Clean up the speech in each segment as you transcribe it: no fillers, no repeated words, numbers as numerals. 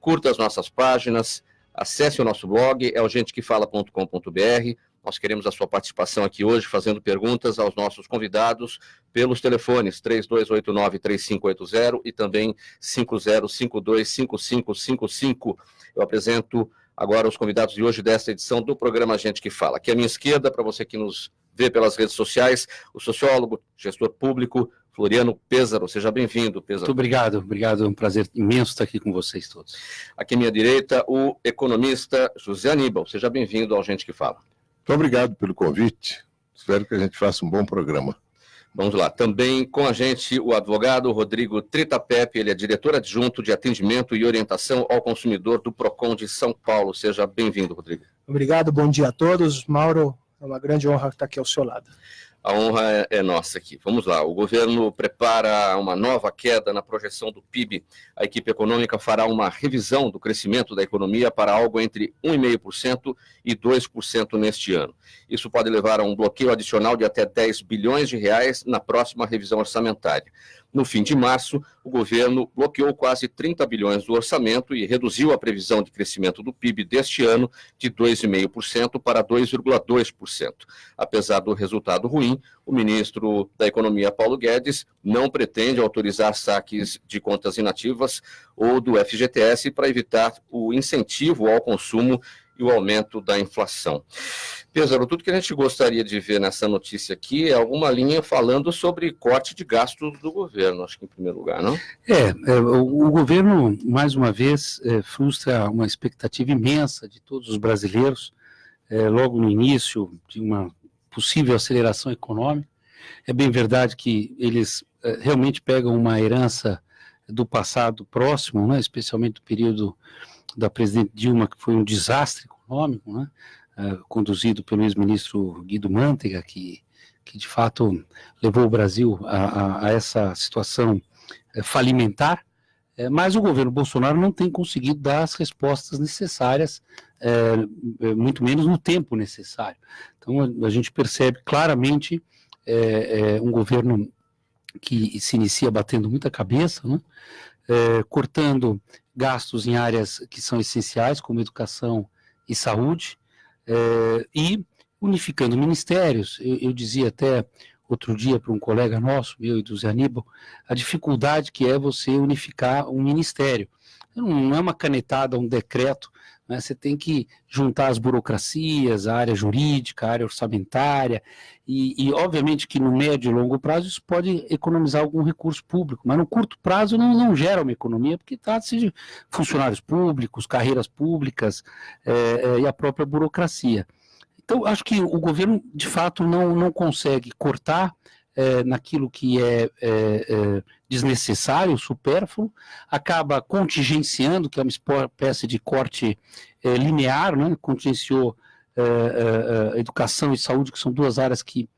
curta as nossas páginas, acesse o nosso blog, é o gentequefala.com.br. Nós queremos a sua participação aqui hoje, fazendo perguntas aos nossos convidados pelos telefones 3289-3580 e também 5052-5555. Eu apresento agora os convidados de hoje desta edição do programa Gente que Fala. Aqui à minha esquerda, para você que nos vê pelas redes sociais, o sociólogo, gestor público, Floriano Pêssaro. Seja bem-vindo, Pêssaro. Muito obrigado, é um prazer imenso estar aqui com vocês todos. Aqui à minha direita, o economista José Aníbal. Seja bem-vindo ao Gente que Fala. Muito obrigado pelo convite. Espero que a gente faça um bom programa. Vamos lá. Também com a gente o advogado Rodrigo Tritapepe, ele é diretor adjunto de atendimento e orientação ao consumidor do Procon de São Paulo. Seja bem-vindo, Rodrigo. Obrigado, bom dia a todos. Mauro, é uma grande honra estar aqui ao seu lado. A honra é nossa aqui. Vamos lá. O governo prepara uma nova queda na projeção do PIB. A equipe econômica fará uma revisão do crescimento da economia para algo entre 1,5% e 2% neste ano. Isso pode levar a um bloqueio adicional de até 10 bilhões de reais na próxima revisão orçamentária. No fim de março, o governo bloqueou quase 30 bilhões do orçamento e reduziu a previsão de crescimento do PIB deste ano de 2,5% para 2,2%. Apesar do resultado ruim, o ministro da Economia, Paulo Guedes, não pretende autorizar saques de contas inativas ou do FGTS para evitar o incentivo ao consumo e o aumento da inflação. Pêssaro, tudo que a gente gostaria de ver nessa notícia aqui é alguma linha falando sobre corte de gastos do governo, acho que em primeiro lugar, não? O governo, mais uma vez, frustra uma expectativa imensa de todos os brasileiros, logo no início de uma possível aceleração econômica. É bem verdade que eles realmente pegam uma herança do passado próximo, né, especialmente do período da presidente Dilma, que foi um desastre econômico, né, conduzido pelo ex-ministro Guido Mantega, que de fato levou o Brasil a essa situação falimentar, mas o governo Bolsonaro não tem conseguido dar as respostas necessárias, muito menos no tempo necessário. Então a gente percebe claramente um governo que se inicia batendo muita cabeça, né, cortando gastos em áreas que são essenciais, como educação e saúde, e unificando ministérios. Eu dizia até outro dia para um colega nosso, meu e do Zé Aníbal, a dificuldade que é você unificar um ministério. Não é uma canetada, um decreto, né? Você tem que juntar as burocracias, a área jurídica, a área orçamentária, e obviamente que no médio e longo prazo isso pode economizar algum recurso público, mas no curto prazo não gera uma economia, porque trata-se de funcionários públicos, carreiras públicas e a própria burocracia. Então, acho que o governo, de fato, não consegue cortar naquilo que é desnecessário, supérfluo, acaba contingenciando, que é uma espécie de corte linear, né? Contingenciou educação e saúde, que são duas áreas que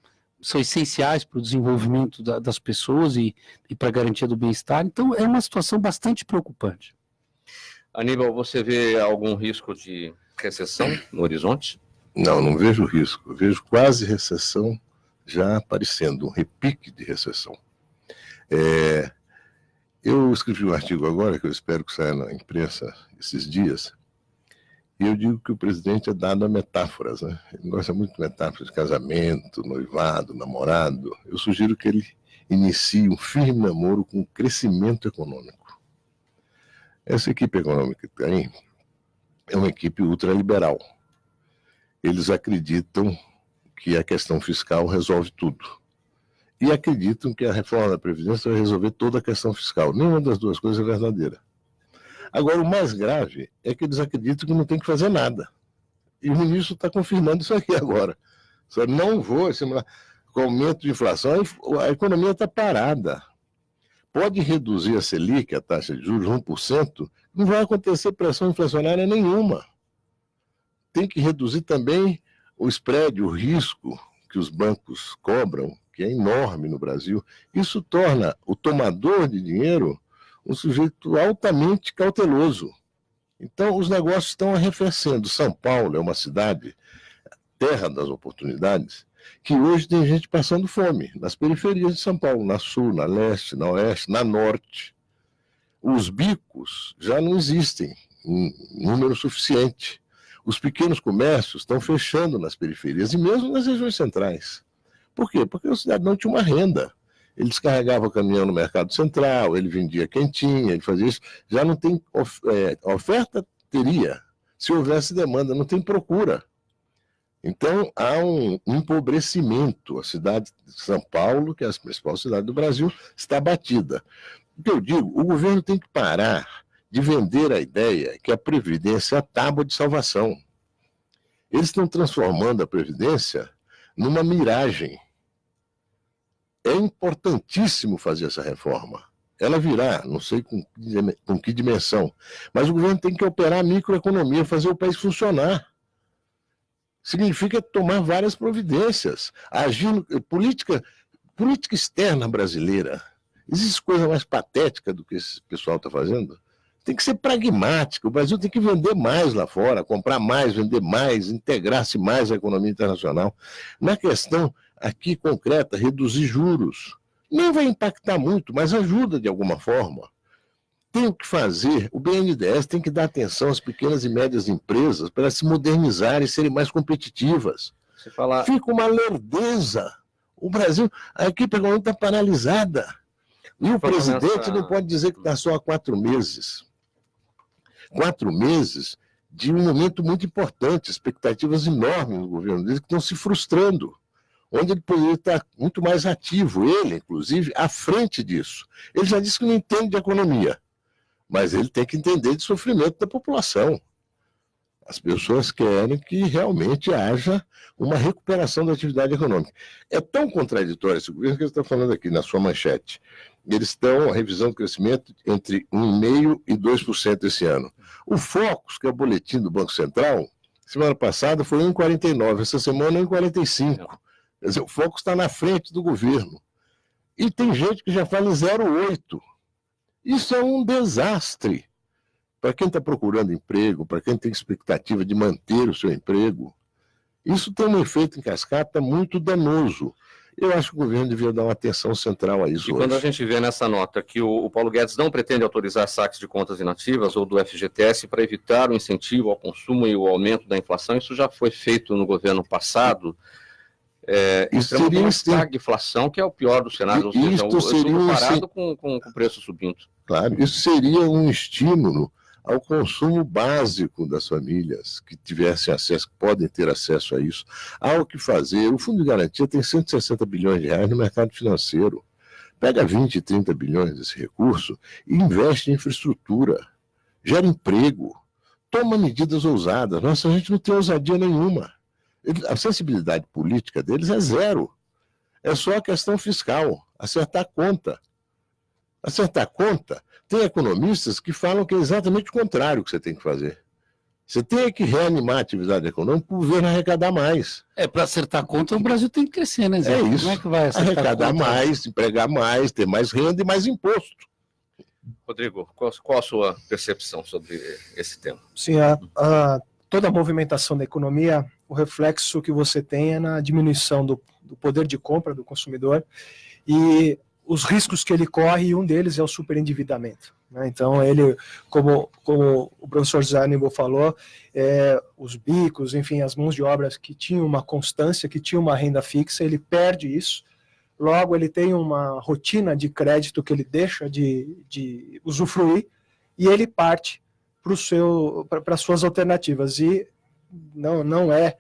são essenciais para o desenvolvimento das pessoas e para a garantia do bem-estar. Então, é uma situação bastante preocupante. Aníbal, você vê algum risco de recessão no horizonte? Não vejo risco. Eu vejo quase recessão já aparecendo, um repique de recessão. Eu escrevi um artigo agora, que eu espero que saia na imprensa esses dias, e eu digo que o presidente é dado a metáforas, né? Ele gosta muito de metáforas de casamento, noivado, namorado. Eu sugiro que ele inicie um firme namoro com o crescimento econômico. Essa equipe econômica que tem é uma equipe ultraliberal. Eles acreditam que a questão fiscal resolve tudo. E acreditam que a reforma da Previdência vai resolver toda a questão fiscal. Nenhuma das duas coisas é verdadeira. Agora, o mais grave é que eles acreditam que não tem que fazer nada. E o ministro está confirmando isso aqui agora. Só não vou, com o aumento de inflação, a economia está parada. Pode reduzir a Selic, a taxa de juros, 1%, não vai acontecer pressão inflacionária nenhuma. Tem que reduzir também o spread, o risco que os bancos cobram, que é enorme no Brasil. Isso torna o tomador de dinheiro um sujeito altamente cauteloso. Então, os negócios estão arrefecendo. São Paulo é uma cidade, terra das oportunidades, que hoje tem gente passando fome, nas periferias de São Paulo, na sul, na leste, na oeste, na norte. Os bicos já não existem. um número suficiente. Os pequenos comércios estão fechando nas periferias e mesmo nas regiões centrais. Por quê? Porque o cidadão tinha uma renda. Ele descarregava o caminhão no mercado central, ele vendia quentinha, ele fazia isso. Já não tem oferta, teria. Se houvesse demanda, não tem procura. Então, há um empobrecimento. A cidade de São Paulo, que é a principal cidade do Brasil, está abatida. O que eu digo, o governo tem que parar de vender a ideia que a Previdência é a tábua de salvação. Eles estão transformando a Previdência numa miragem. É importantíssimo fazer essa reforma. Ela virá, não sei com que dimensão, mas o governo tem que operar a microeconomia, fazer o país funcionar. Significa tomar várias providências, agir política externa brasileira. Existe coisa mais patética do que esse pessoal está fazendo? Tem que ser pragmática. O Brasil tem que vender mais lá fora, comprar mais, vender mais, integrar-se mais à economia internacional. Na questão aqui concreta, reduzir juros. Nem vai impactar muito, mas ajuda de alguma forma. Tem o que fazer, o BNDES tem que dar atenção às pequenas e médias empresas para se modernizarem e serem mais competitivas. Fica uma lerdeza. O Brasil, a equipe econômica está paralisada. E o presidente não pode dizer que está só há 4 meses. 4 meses de um momento muito importante, expectativas enormes no governo dele que estão se frustrando, onde ele poderia estar muito mais ativo, ele, inclusive, à frente disso. Ele já disse que não entende de economia, mas ele tem que entender de sofrimento da população. As pessoas querem que realmente haja uma recuperação da atividade econômica. É tão contraditório esse governo que ele está falando aqui na sua manchete. Eles estão, a revisão do crescimento, entre 1,5% e 2% esse ano. O Focus, que é o boletim do Banco Central, semana passada foi 1,49%, essa semana 1,45%. Quer dizer, o Focus está na frente do governo. E tem gente que já fala em 0,8%. Isso é um desastre. Para quem está procurando emprego, para quem tem expectativa de manter o seu emprego, isso tem um efeito em cascata muito danoso. Eu acho que o governo devia dar uma atenção central a isso. E quando a gente vê nessa nota que o Paulo Guedes não pretende autorizar saques de contas inativas ou do FGTS para evitar o incentivo ao consumo e o aumento da inflação, isso já foi feito no governo passado. Isso seria uma estagflação, que é o pior dos cenários, ou seja, seria parado com o preço subindo. Claro, isso seria um estímulo ao consumo básico das famílias que tivessem acesso, que podem ter acesso a isso. Há o que fazer. O Fundo de Garantia tem 160 bilhões de reais no mercado financeiro. Pega 20, 30 bilhões desse recurso e investe em infraestrutura, gera emprego, toma medidas ousadas. Nossa, a gente não tem ousadia nenhuma. A sensibilidade política deles é zero. É só a questão fiscal, acertar a conta. Acertar a conta, tem economistas que falam que é exatamente o contrário que você tem que fazer. Você tem que reanimar a atividade econômica para o governo arrecadar mais. Para acertar a conta, o Brasil tem que crescer, né, Zé? É isso. Como é que vai acertar arrecadar mais, empregar mais, ter mais renda e mais imposto. Rodrigo, qual a sua percepção sobre esse tema? Sim, toda a movimentação da economia, o reflexo que você tem é na diminuição do poder de compra do consumidor e os riscos que ele corre, e um deles é o superendividamento. Né? Então, ele, como o professor José Aníbal falou, os bicos, enfim, as mãos de obras que tinham uma constância, que tinham uma renda fixa, ele perde isso. Logo, ele tem uma rotina de crédito que ele deixa de usufruir e ele parte para as suas alternativas. E não é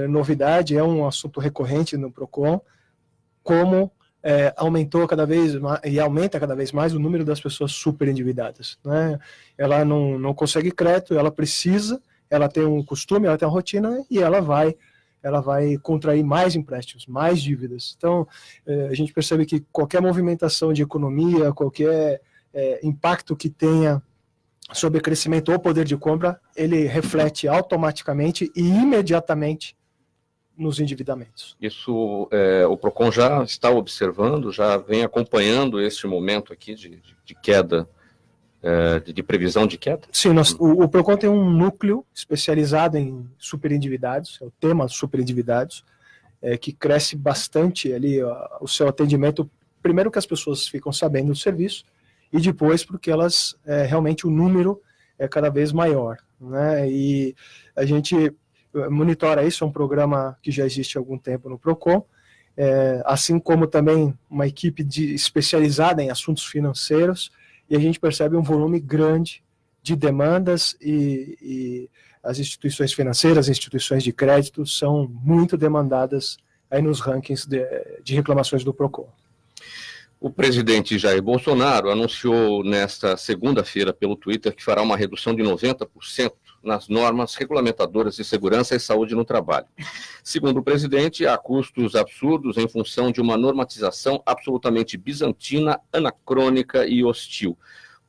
novidade, é um assunto recorrente no PROCON, como aumentou cada vez mais, e aumenta cada vez mais o número das pessoas super endividadas. Né? Ela não consegue crédito, ela precisa, ela tem um costume, ela tem uma rotina e ela vai contrair mais empréstimos, mais dívidas. Então, a gente percebe que qualquer movimentação de economia, qualquer impacto que tenha sobre crescimento ou poder de compra, ele reflete automaticamente e imediatamente nos endividamentos. Isso, o PROCON já está observando, já vem acompanhando este momento aqui de queda, de previsão de queda? Sim, o PROCON tem um núcleo especializado em superendividados, é o tema superendividados, que cresce bastante ali o seu atendimento, primeiro que as pessoas ficam sabendo do serviço, e depois porque elas, realmente o número é cada vez maior, né? E a gente monitora isso, é um programa que já existe há algum tempo no Procon, assim como também uma equipe especializada em assuntos financeiros, e a gente percebe um volume grande de demandas e as instituições financeiras, as instituições de crédito são muito demandadas aí nos rankings de reclamações do Procon. O presidente Jair Bolsonaro anunciou nesta segunda-feira pelo Twitter que fará uma redução de 90% nas normas regulamentadoras de segurança e saúde no trabalho. Segundo o presidente, há custos absurdos em função de uma normatização absolutamente bizantina, anacrônica e hostil.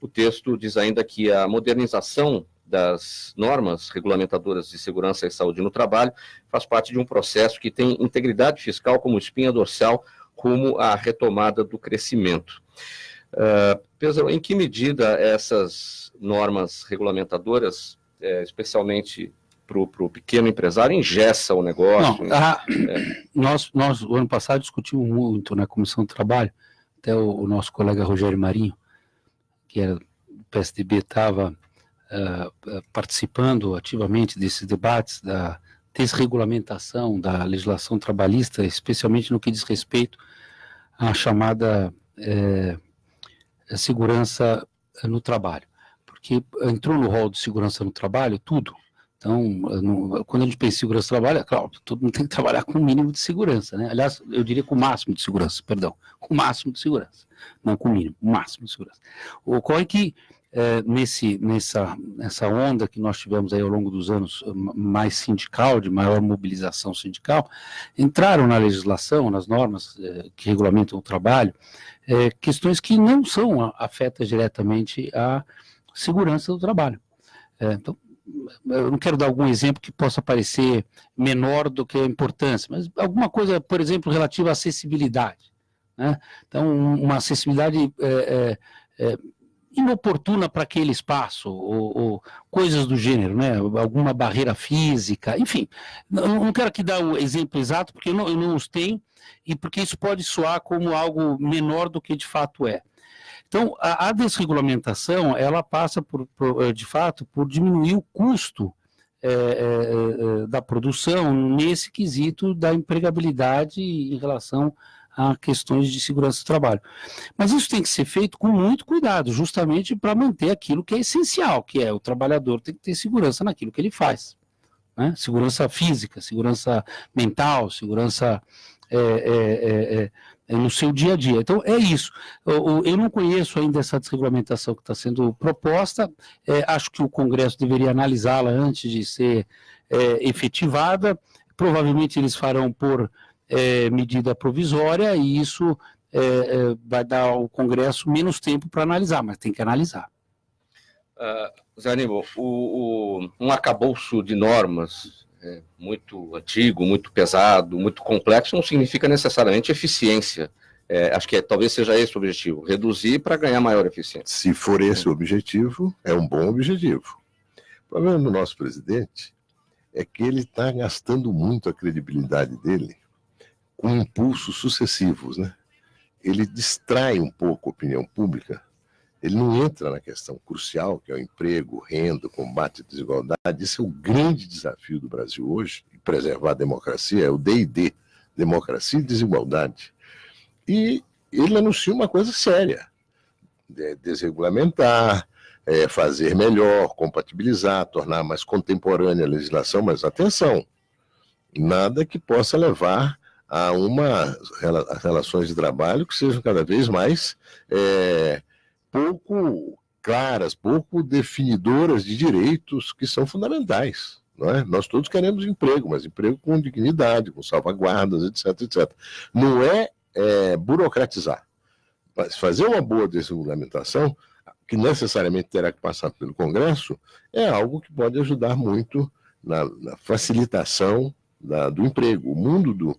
O texto diz ainda que a modernização das normas regulamentadoras de segurança e saúde no trabalho faz parte de um processo que tem integridade fiscal como espinha dorsal rumo à retomada do crescimento. Pedro, em que medida essas normas regulamentadoras, especialmente para o pequeno empresário, engessa o negócio? Nós, o ano passado, discutimos muito na Comissão do Trabalho, até o nosso colega Rogério Marinho, que era do PSDB, estava participando ativamente desses debates da desregulamentação da legislação trabalhista, especialmente no que diz respeito à chamada segurança no trabalho, porque entrou no rol de segurança no trabalho tudo. Então, quando a gente pensa em segurança do trabalho, é claro, todo mundo tem que trabalhar com o mínimo de segurança, né? Aliás, eu diria com o máximo de segurança, perdão, com o máximo de segurança, não com o mínimo, o máximo de segurança. Ocorre que nessa onda que nós tivemos aí ao longo dos anos mais sindical, de maior mobilização sindical, entraram na legislação, nas normas que regulamentam o trabalho, questões que não afetam diretamente a segurança do trabalho. Então, eu não quero dar algum exemplo que possa parecer menor do que a importância, mas alguma coisa, por exemplo, relativa à acessibilidade, né? Então, uma acessibilidade inoportuna para aquele espaço, ou coisas do gênero, né? Alguma barreira física, enfim. Não quero aqui dar o exemplo exato, porque eu não os tenho, e porque isso pode soar como algo menor do que de fato é. Então, a desregulamentação, ela passa, de fato, por diminuir o custo da produção nesse quesito da empregabilidade em relação a questões de segurança do trabalho. Mas isso tem que ser feito com muito cuidado, justamente para manter aquilo que é essencial, que é o trabalhador tem que ter segurança naquilo que ele faz, né? Segurança física, segurança mental, segurança no seu dia a dia. Então, é isso. Eu não conheço ainda essa desregulamentação que está sendo proposta, acho que o Congresso deveria analisá-la antes de ser efetivada, provavelmente eles farão por medida provisória, e isso vai dar ao Congresso menos tempo para analisar, mas tem que analisar. Zé Aníbal, um arcabouço de normas muito antigo, muito pesado, muito complexo, não significa necessariamente eficiência. Acho que talvez seja esse o objetivo, reduzir para ganhar maior eficiência. Se for esse o objetivo, é um bom objetivo. O problema do nosso presidente é que ele está gastando muito a credibilidade dele com impulsos sucessivos, né? Ele distrai um pouco a opinião pública, ele não entra na questão crucial, que é o emprego, renda, combate à desigualdade. Esse é o grande desafio do Brasil hoje, preservar a democracia, é o D&D, democracia e desigualdade. E ele anuncia uma coisa séria, desregulamentar, fazer melhor, compatibilizar, tornar mais contemporânea a legislação, mas atenção, nada que possa levar a relações de trabalho que sejam cada vez mais pouco claras, pouco definidoras de direitos que são fundamentais. Não é? Nós todos queremos emprego, mas emprego com dignidade, com salvaguardas, etc, etc. Não é burocratizar, mas fazer uma boa desregulamentação, que necessariamente terá que passar pelo Congresso, é algo que pode ajudar muito na facilitação do emprego. O mundo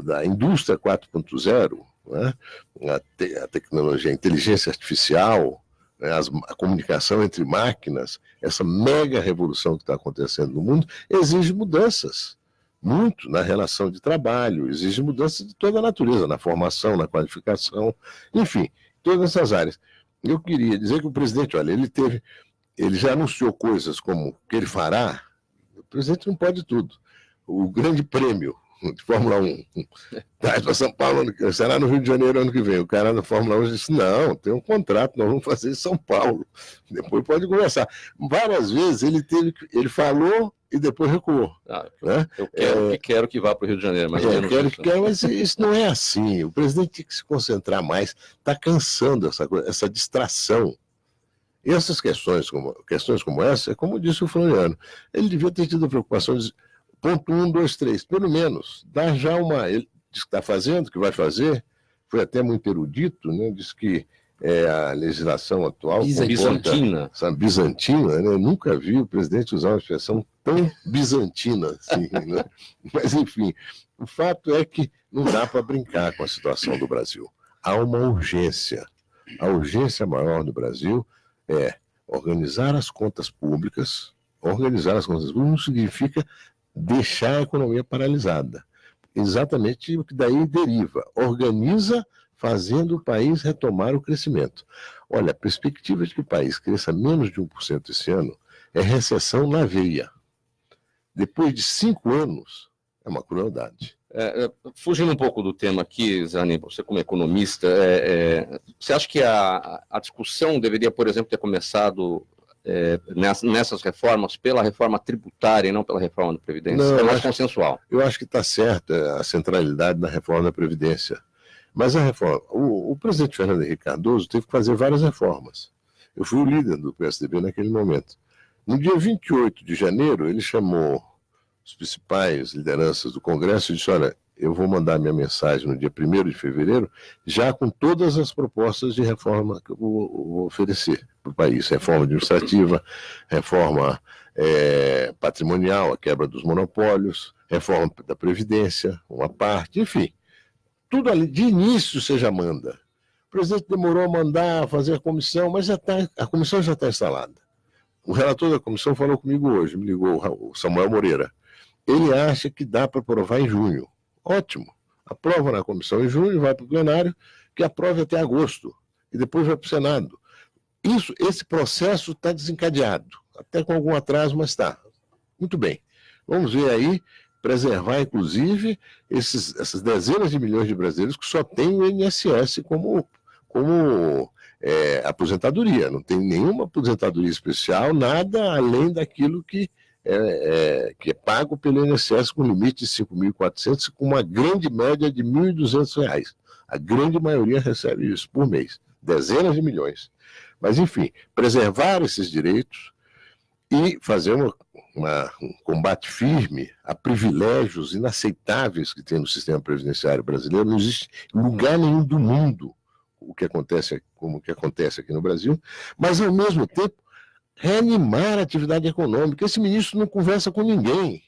da indústria 4.0, né? A tecnologia, a inteligência artificial, né? A comunicação entre máquinas, essa mega revolução que está acontecendo no mundo, exige mudanças, muito na relação de trabalho, exige mudanças de toda a natureza, na formação, na qualificação, enfim, todas essas áreas. Eu queria dizer que o presidente, olha, ele teve ele já anunciou coisas como que ele fará. O presidente não pode tudo. O grande prêmio de Fórmula 1 traz para São Paulo, será no Rio de Janeiro ano que vem. O cara da Fórmula 1 disse, não, tem um contrato, nós vamos fazer em São Paulo. Depois pode conversar. Várias vezes ele falou e depois recuou. Né? Eu quero que vá para o Rio de Janeiro. Mas mas isso não é assim. O presidente tem que se concentrar mais. Está cansando essa distração. E essas questões como essa, é como disse o Floriano, ele devia ter tido a preocupação de ponto 1, 2, 3, pelo menos, dar já uma... Ele diz que está fazendo, que vai fazer, foi até muito erudito, né? Diz que a legislação atual... Bizantina. Essa bizantina, né? Eu nunca vi o presidente usar uma expressão tão bizantina assim, né? Mas, enfim, o fato é que não dá para brincar com a situação do Brasil. Há uma urgência. A urgência maior do Brasil é organizar as contas públicas. Organizar as contas públicas não significa deixar a economia paralisada. Exatamente o que daí deriva. Organiza fazendo o país retomar o crescimento. Olha, a perspectiva de que o país cresça menos de 1% esse ano é recessão na veia. Depois de 5 anos, é uma crueldade. Fugindo um pouco do tema aqui, Zanin, você como economista, você acha que a discussão deveria, por exemplo, ter começado nessas reformas pela reforma tributária e não pela reforma da Previdência? Não, é mais consensual. Eu acho que está certa a centralidade da reforma da Previdência. Mas a reforma... O presidente Fernando Henrique Cardoso teve que fazer várias reformas. Eu fui o líder do PSDB naquele momento. No dia 28 de janeiro, ele chamou as principais lideranças do Congresso e disse, olha, eu vou mandar minha mensagem no dia 1º de fevereiro, já com todas as propostas de reforma que eu vou oferecer para o país. Reforma administrativa, reforma patrimonial, a quebra dos monopólios, reforma da Previdência, uma parte, enfim. Tudo ali, de início você já manda. O presidente demorou a mandar, fazer a comissão, mas a comissão já está instalada. O relator da comissão falou comigo hoje, me ligou, o Samuel Moreira. Ele acha que dá para aprovar em junho. Ótimo. Aprova na comissão em junho, vai para o plenário, que aprove até agosto. E depois vai para o Senado. Esse processo está desencadeado. Até com algum atraso, mas está. Muito bem. Vamos ver aí, preservar, inclusive, essas dezenas de milhões de brasileiros que só têm o INSS como aposentadoria. Não tem nenhuma aposentadoria especial, nada além daquilo que é pago pelo INSS com limite de 5.400, com uma grande média de R$ 1.200. A grande maioria recebe isso por mês, dezenas de milhões. Mas, enfim, preservar esses direitos e fazer um combate firme a privilégios inaceitáveis que tem no sistema previdenciário brasileiro. Não existe lugar nenhum do mundo como o que acontece aqui no Brasil, mas, ao mesmo tempo, reanimar a atividade econômica. Esse ministro não conversa com ninguém.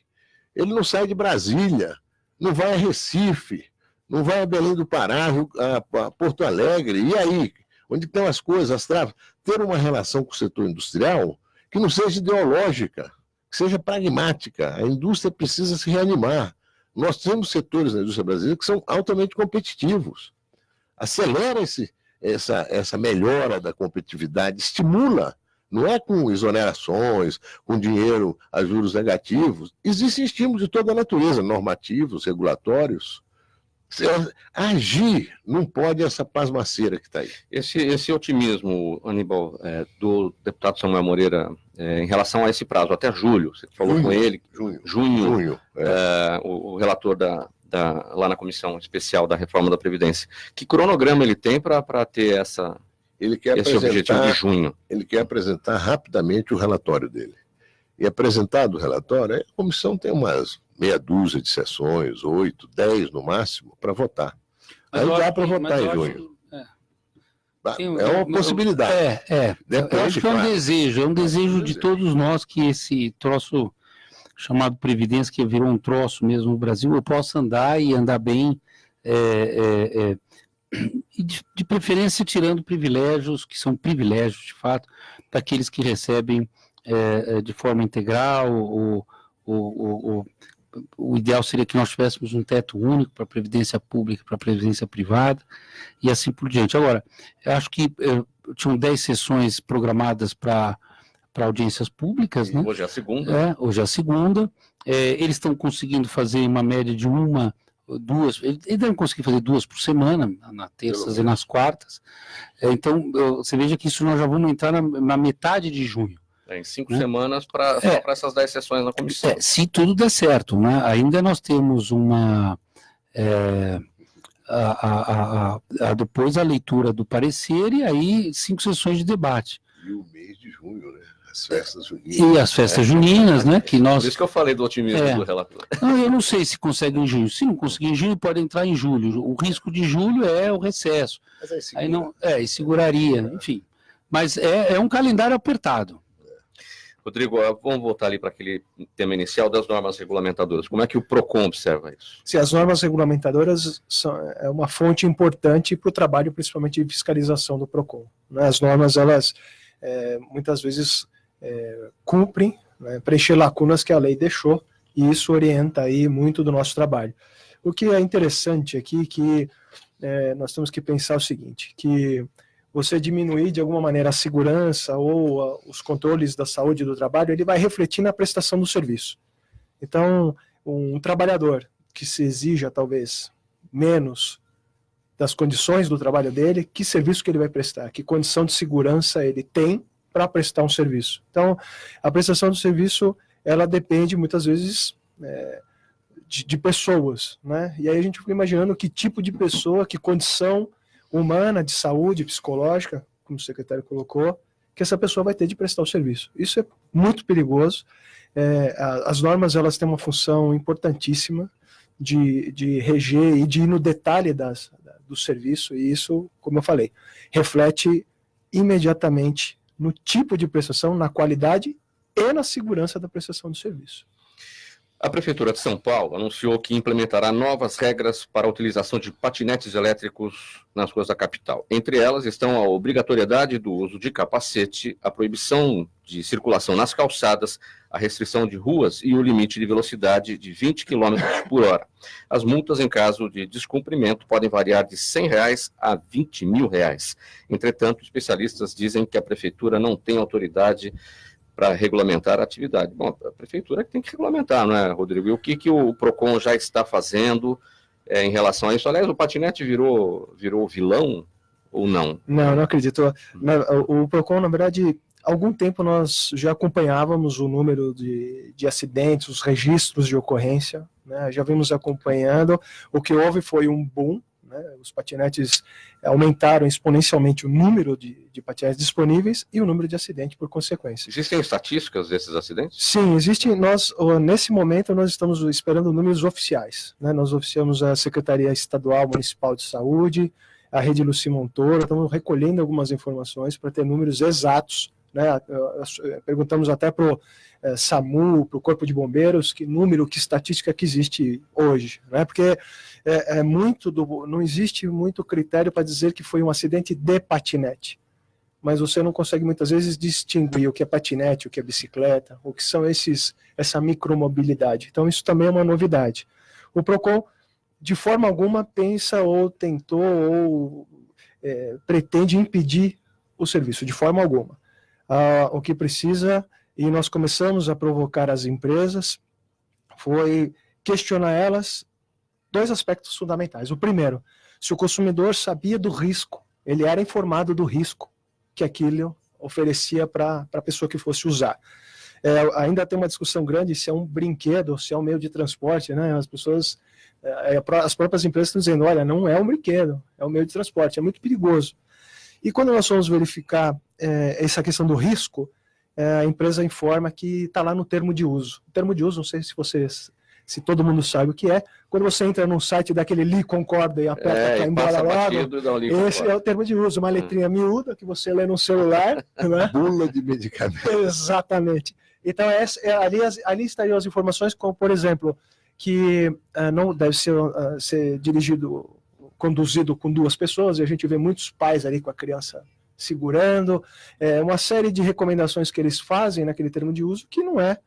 Ele não sai de Brasília, não vai a Recife, não vai a Belém do Pará, a Porto Alegre. E aí? Onde estão as coisas, as travas? Ter uma relação com o setor industrial que não seja ideológica, que seja pragmática. A indústria precisa se reanimar. Nós temos setores na indústria brasileira que são altamente competitivos. Acelera essa melhora da competitividade, estimula. Não é com exonerações, com dinheiro a juros negativos. Existem estímulos de toda a natureza, normativos, regulatórios. Agir não pode essa pasmaceira que está aí. Esse otimismo, Aníbal, do deputado Samuel Moreira, em relação a esse prazo, até julho, você falou com ele, junho o relator lá na comissão especial da reforma da Previdência. Que cronograma ele tem para ter esse objetivo de junho? Ele quer apresentar rapidamente o relatório dele. E apresentado o relatório, a comissão tem umas meia dúzia de sessões, 8, 10 no máximo, para votar. Aí dá para votar em junho. É uma possibilidade. Eu acho que é um desejo de todos nós que esse troço chamado Previdência, que virou um troço mesmo no Brasil, eu possa andar e andar bem, e de preferência tirando privilégios, que são privilégios de fato, daqueles que recebem de forma integral. O ideal seria que nós tivéssemos um teto único para a previdência pública, para a previdência privada e assim por diante. Agora, eu acho que tinham 10 sessões programadas para para audiências públicas, né? Hoje é a segunda. Hoje é a segunda. Eles estão conseguindo fazer uma média de 1, 2, eles devem conseguir fazer 2 por semana, nas terças e nas quartas. Então, você veja que isso nós já vamos entrar na metade de junho. Em 5 semanas só para essas 10 sessões na comissão. Se tudo der certo, né? Ainda nós temos depois a leitura do parecer e aí 5 sessões de debate. E o mês de junho, né? As festas juninas. E as festas juninas, né? Que nós... Por isso que eu falei do otimismo do relator. Não, eu não sei se consegue em junho. Se não conseguir em junho, pode entrar em julho. O risco de julho é o recesso. Mas aí não, e seguraria, enfim. Mas é um calendário apertado. Rodrigo, vamos voltar ali para aquele tema inicial das normas regulamentadoras. Como é que o PROCON observa isso? Sim, as normas regulamentadoras é uma fonte importante para o trabalho, principalmente de fiscalização do PROCON. Né? As normas, elas muitas vezes cumprem, né, preencher lacunas que a lei deixou, e isso orienta aí muito do nosso trabalho. O que é interessante aqui que nós temos que pensar o seguinte, que você diminuir de alguma maneira a segurança ou os controles da saúde do trabalho, ele vai refletir na prestação do serviço. Então, um trabalhador que se exija talvez menos das condições do trabalho dele, que serviço que ele vai prestar, que condição de segurança ele tem para prestar um serviço. Então, a prestação do serviço, ela depende muitas vezes de pessoas, né? E aí a gente fica imaginando que tipo de pessoa, que condição humana, de saúde, psicológica, como o secretário colocou, que essa pessoa vai ter de prestar o serviço. Isso é muito perigoso. As normas, elas têm uma função importantíssima de reger e de ir no detalhe do serviço, e isso, como eu falei, reflete imediatamente no tipo de prestação, na qualidade e na segurança da prestação do serviço. A Prefeitura de São Paulo anunciou que implementará novas regras para a utilização de patinetes elétricos nas ruas da capital. Entre elas estão a obrigatoriedade do uso de capacete, a proibição de circulação nas calçadas, a restrição de ruas e o limite de velocidade de 20 km por hora. As multas, em caso de descumprimento, podem variar de R$ 100 a R$ 20 mil. Entretanto, especialistas dizem que a Prefeitura não tem autoridade para regulamentar a atividade. Bom, a Prefeitura que tem que regulamentar, não é, Rodrigo? E o que o PROCON já está fazendo em relação a isso? Aliás, o patinete virou vilão ou não? Não acredito. O PROCON, na verdade, há algum tempo nós já acompanhávamos o número de acidentes, os registros de ocorrência, né? Já vimos acompanhando. O que houve foi um boom, né? Os patinetes aumentaram exponencialmente o número de patinetes disponíveis e o número de acidentes por consequência. Existem estatísticas desses acidentes? Sim, existe. Nesse momento, nós estamos esperando números oficiais, né? Nós oficiamos a Secretaria Estadual Municipal de Saúde, a Rede Luci Montoro, estamos recolhendo algumas informações para ter números exatos, né? Perguntamos até para o SAMU, para o Corpo de Bombeiros, que estatística que existe hoje, né? Porque não existe muito critério para dizer que foi um acidente de patinete, mas você não consegue muitas vezes distinguir o que é patinete, o que é bicicleta, o que são essa micromobilidade. Então isso também é uma novidade. O PROCON, de forma alguma, pensa ou tentou ou pretende impedir o serviço, de forma alguma. O que precisa, e nós começamos a provocar as empresas, foi questionar elas 2 aspectos fundamentais. O primeiro, se o consumidor sabia do risco, ele era informado do risco que aquilo oferecia para a pessoa que fosse usar. Ainda tem uma discussão grande se é um brinquedo, se é um meio de transporte, né? As pessoas, as próprias empresas estão dizendo, olha, não é um brinquedo, é um meio de transporte, é muito perigoso. E quando nós vamos verificar essa questão do risco, a empresa informa que está lá no termo de uso. O termo de uso, não sei se todo mundo sabe o que é, quando você entra num site daquele li concorda e aperta para ir embora logo, esse é o termo de uso, uma letrinha miúda que você lê no celular. Né? Bula de medicamento. Exatamente. Então, ali estariam as informações, como, por exemplo, que não deve ser conduzido com 2 pessoas, e a gente vê muitos pais ali com a criança segurando, uma série de recomendações que eles fazem naquele termo de uso, que não é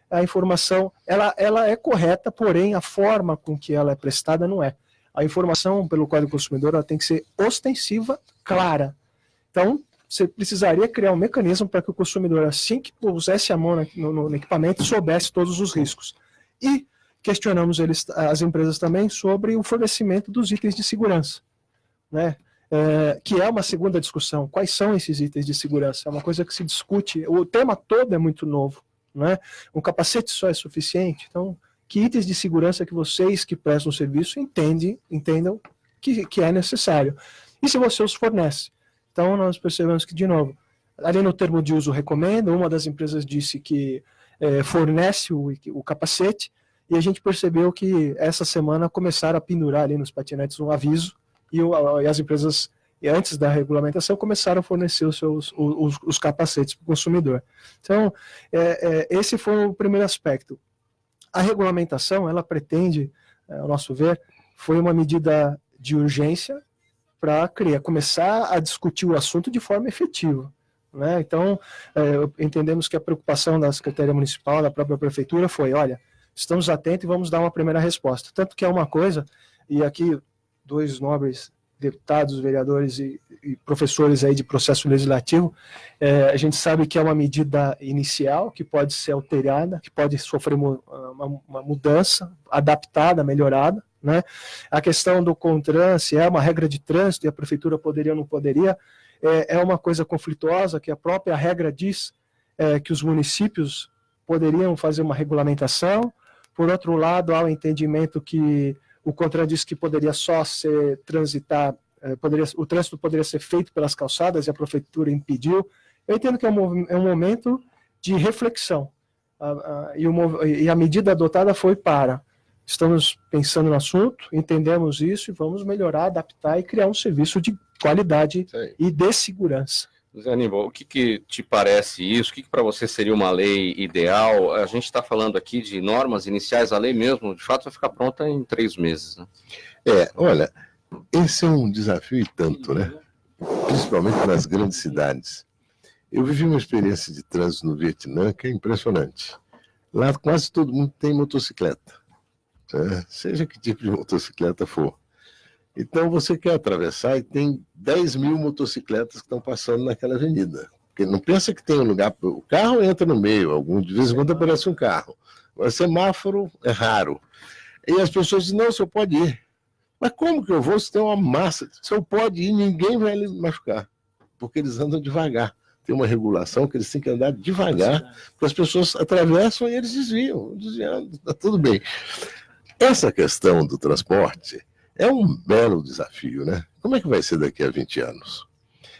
a informação, ela é correta, porém a forma com que ela é prestada não é. A informação pelo Código do Consumidor ela tem que ser ostensiva, clara. Então, você precisaria criar um mecanismo para que o consumidor, assim que pusesse a mão no equipamento, soubesse todos os riscos. E questionamos as empresas também sobre o fornecimento dos itens de segurança, né? Que é uma segunda discussão. Quais são esses itens de segurança? É uma coisa que se discute, o tema todo é muito novo, né? Um capacete só é suficiente? Então, que itens de segurança que vocês que prestam serviço entendam que é necessário? E se você os fornece? Então, nós percebemos que, de novo, ali no termo de uso recomenda, uma das empresas disse que fornece o capacete, e a gente percebeu que essa semana começaram a pendurar ali nos patinetes um aviso, e as empresas, antes da regulamentação, começaram a fornecer os capacetes para o consumidor. Então, esse foi o primeiro aspecto. A regulamentação, ela pretende, ao nosso ver, foi uma medida de urgência para começar a discutir o assunto de forma efetiva, né? Então, entendemos que a preocupação da Secretaria Municipal, da própria Prefeitura, foi, olha, estamos atentos e vamos dar uma primeira resposta. Tanto que é uma coisa, e aqui 2 nobres deputados, vereadores e professores aí de processo legislativo, a gente sabe que é uma medida inicial, que pode ser alterada, que pode sofrer uma mudança, adaptada, melhorada, né? A questão do CONTRAN, se é uma regra de trânsito e a prefeitura poderia ou não poderia, é uma coisa conflituosa, que a própria regra diz que os municípios poderiam fazer uma regulamentação. Por outro lado, há o entendimento que o CONTRAN diz que poderia só ser o trânsito poderia ser feito pelas calçadas e a prefeitura impediu. Eu entendo que é um momento de reflexão, e a medida adotada foi estamos pensando no assunto, entendemos isso e vamos melhorar, adaptar e criar um serviço de qualidade e de segurança. Zé Aníbal, o que te parece isso? O que para você seria uma lei ideal? A gente está falando aqui de normas iniciais, a lei mesmo, de fato, vai ficar pronta em 3 meses, né? Olha, esse é um desafio e tanto, né? Principalmente nas grandes cidades. Eu vivi uma experiência de trânsito no Vietnã que é impressionante. Lá quase todo mundo tem motocicleta, né? Seja que tipo de motocicleta for. Então você quer atravessar e tem 10 mil motocicletas que estão passando naquela avenida. Porque não pensa que tem um lugar, o carro entra no meio, de vez em quando aparece um carro. Agora semáforo é raro. E as pessoas dizem, não, o senhor pode ir. Mas como que eu vou se tem uma massa? O senhor pode ir, ninguém vai lhe machucar. Porque eles andam devagar. Tem uma regulação que eles têm que andar devagar, porque as pessoas atravessam e eles desviam, desviando, está tudo bem. Essa questão do transporte é um belo desafio, né? Como é que vai ser daqui a 20 anos?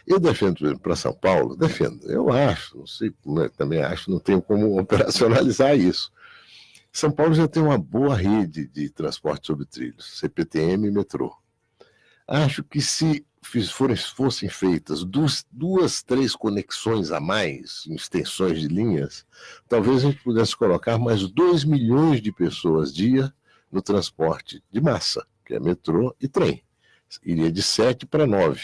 Eu defendo para São Paulo, eu acho, não sei, também acho, não tenho como operacionalizar isso. São Paulo já tem uma boa rede de transporte sobre trilhos, CPTM e metrô. Acho que se fossem feitas 2, 3 conexões a mais, extensões de linhas, talvez a gente pudesse colocar mais 2 milhões de pessoas dia no transporte de massa, que é metrô e trem. Iria de 7 para 9.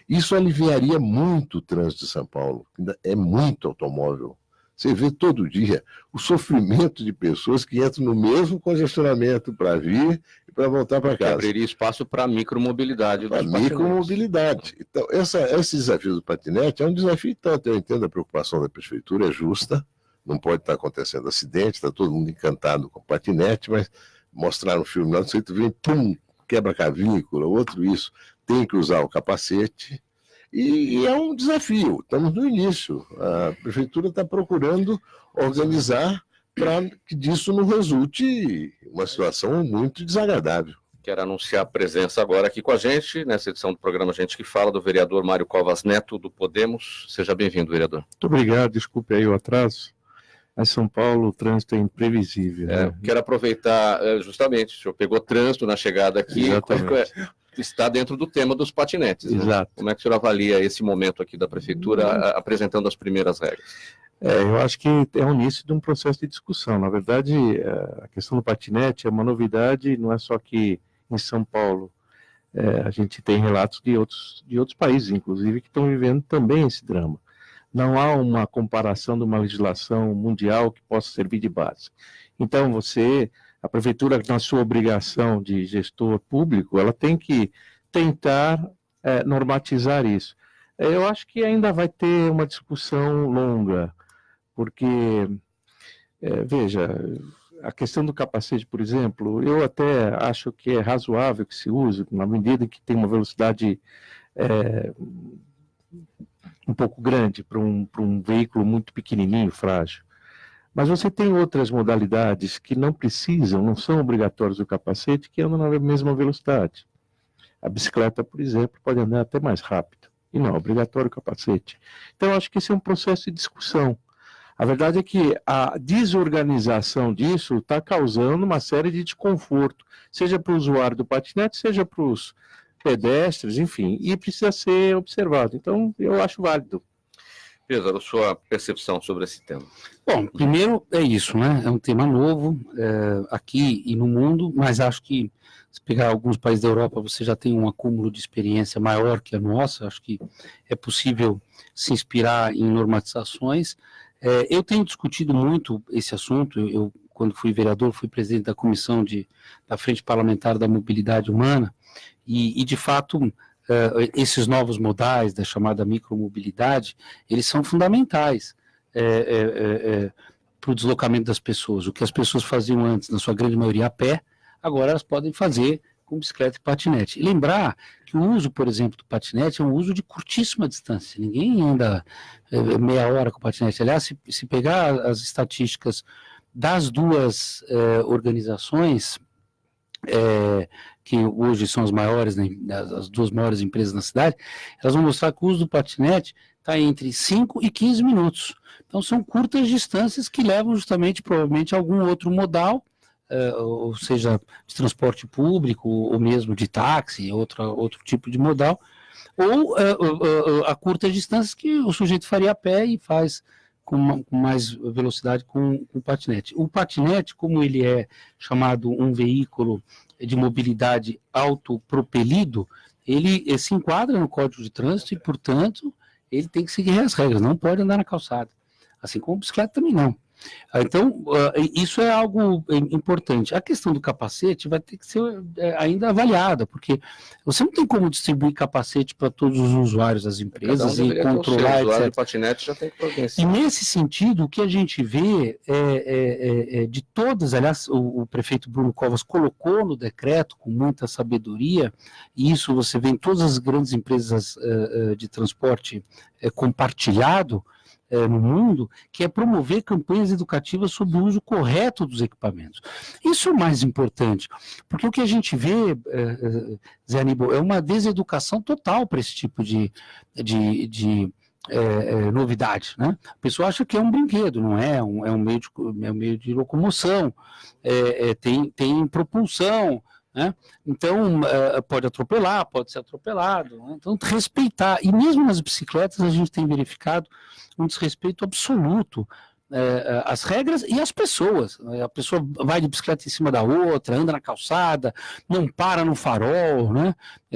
Isso aliviaria muito o trânsito de São Paulo. É muito automóvel. Você vê todo dia o sofrimento de pessoas que entram no mesmo congestionamento para vir e para voltar para casa. Abriria espaço para a micromobilidade. Para micromobilidade. Então, esse desafio do patinete é um desafio tanto. Eu entendo a preocupação da prefeitura, é justa. Não pode estar acontecendo acidente, está todo mundo encantado com o patinete, mas mostrar um filme lá, você vem, pum, quebra a clavícula, outro isso, tem que usar o capacete, e é um desafio, estamos no início, a prefeitura está procurando organizar para que disso não resulte uma situação muito desagradável. Quero anunciar a presença agora aqui com a gente, nessa edição do programa Gente que Fala, do vereador Mário Covas Neto, do Podemos. Seja bem-vindo, vereador. Muito obrigado, desculpe aí o atraso. Em São Paulo, o trânsito é imprevisível. Né? Quero aproveitar, justamente, o senhor pegou trânsito na chegada aqui, está dentro do tema dos patinetes. Exato. Né? Como é que o senhor avalia esse momento aqui da prefeitura apresentando as primeiras regras? Eu acho que é o início de um processo de discussão. Na verdade, a questão do patinete é uma novidade, não é só aqui em São Paulo. A gente tem relatos de outros países, inclusive, que estão vivendo também esse drama. Não há uma comparação de uma legislação mundial que possa servir de base. Então, a prefeitura, na sua obrigação de gestor público, ela tem que tentar normatizar isso. Eu acho que ainda vai ter uma discussão longa, porque, veja, a questão do capacete, por exemplo, eu até acho que é razoável que se use, na medida que tem uma velocidade um pouco grande para um veículo muito pequenininho, frágil. Mas você tem outras modalidades que não são obrigatórias o capacete, que andam na mesma velocidade. A bicicleta, por exemplo, pode andar até mais rápido, e não é obrigatório o capacete. Então, eu acho que esse é um processo de discussão. A verdade é que a desorganização disso está causando uma série de desconforto, seja para o usuário do patinete, seja para os pedestres, enfim, e precisa ser observado. Então, eu acho válido. Pedro, a sua percepção sobre esse tema? Bom, primeiro é isso, né? É um tema novo aqui e no mundo, mas acho que se pegar alguns países da Europa, você já tem um acúmulo de experiência maior que a nossa. Acho que é possível se inspirar em normatizações. Eu tenho discutido muito esse assunto. Eu, quando fui vereador, fui presidente da comissão da Frente Parlamentar da Mobilidade Humana, e de fato, esses novos modais da chamada micromobilidade, eles são fundamentais para o deslocamento das pessoas. O que as pessoas faziam antes, na sua grande maioria, a pé, agora elas podem fazer com bicicleta e patinete. E lembrar que o uso, por exemplo, do patinete é um uso de curtíssima distância. Ninguém anda meia hora com o patinete. Aliás, se pegar as estatísticas das duas organizações, que hoje são as maiores, né, as duas maiores empresas na cidade, elas vão mostrar que o uso do patinete está entre 5 e 15 minutos. Então são curtas distâncias que levam justamente, provavelmente, a algum outro modal, ou seja, de transporte público, ou mesmo de táxi, outro tipo de modal, ou a curtas distâncias que o sujeito faria a pé e faz com mais velocidade com o patinete. O patinete, como ele é chamado um veículo de mobilidade autopropelido, ele se enquadra no Código de Trânsito e, portanto, ele tem que seguir as regras, não pode andar na calçada. Assim como a bicicleta também não. Então, isso é algo importante. A questão do capacete vai ter que ser ainda avaliada, porque você não tem como distribuir capacete para todos os usuários das empresas e controlar, etc. O usuário etc. do patinete já tem que providenciar. E nesse sentido, o que a gente vê de todas, aliás, o prefeito Bruno Covas colocou no decreto com muita sabedoria, e isso você vê em todas as grandes empresas de transporte compartilhado, no mundo, que é promover campanhas educativas sobre o uso correto dos equipamentos. Isso é o mais importante, porque o que a gente vê, Zé Aníbal, é uma deseducação total para esse tipo de novidade, né? A pessoa acha que é um brinquedo, não é? É um meio de locomoção, tem propulsão, né? Então, pode atropelar, pode ser atropelado, né? Então, respeitar, e mesmo nas bicicletas a gente tem verificado um desrespeito absoluto às regras e às pessoas. A pessoa vai de bicicleta em cima da outra, anda na calçada, não para no farol, né?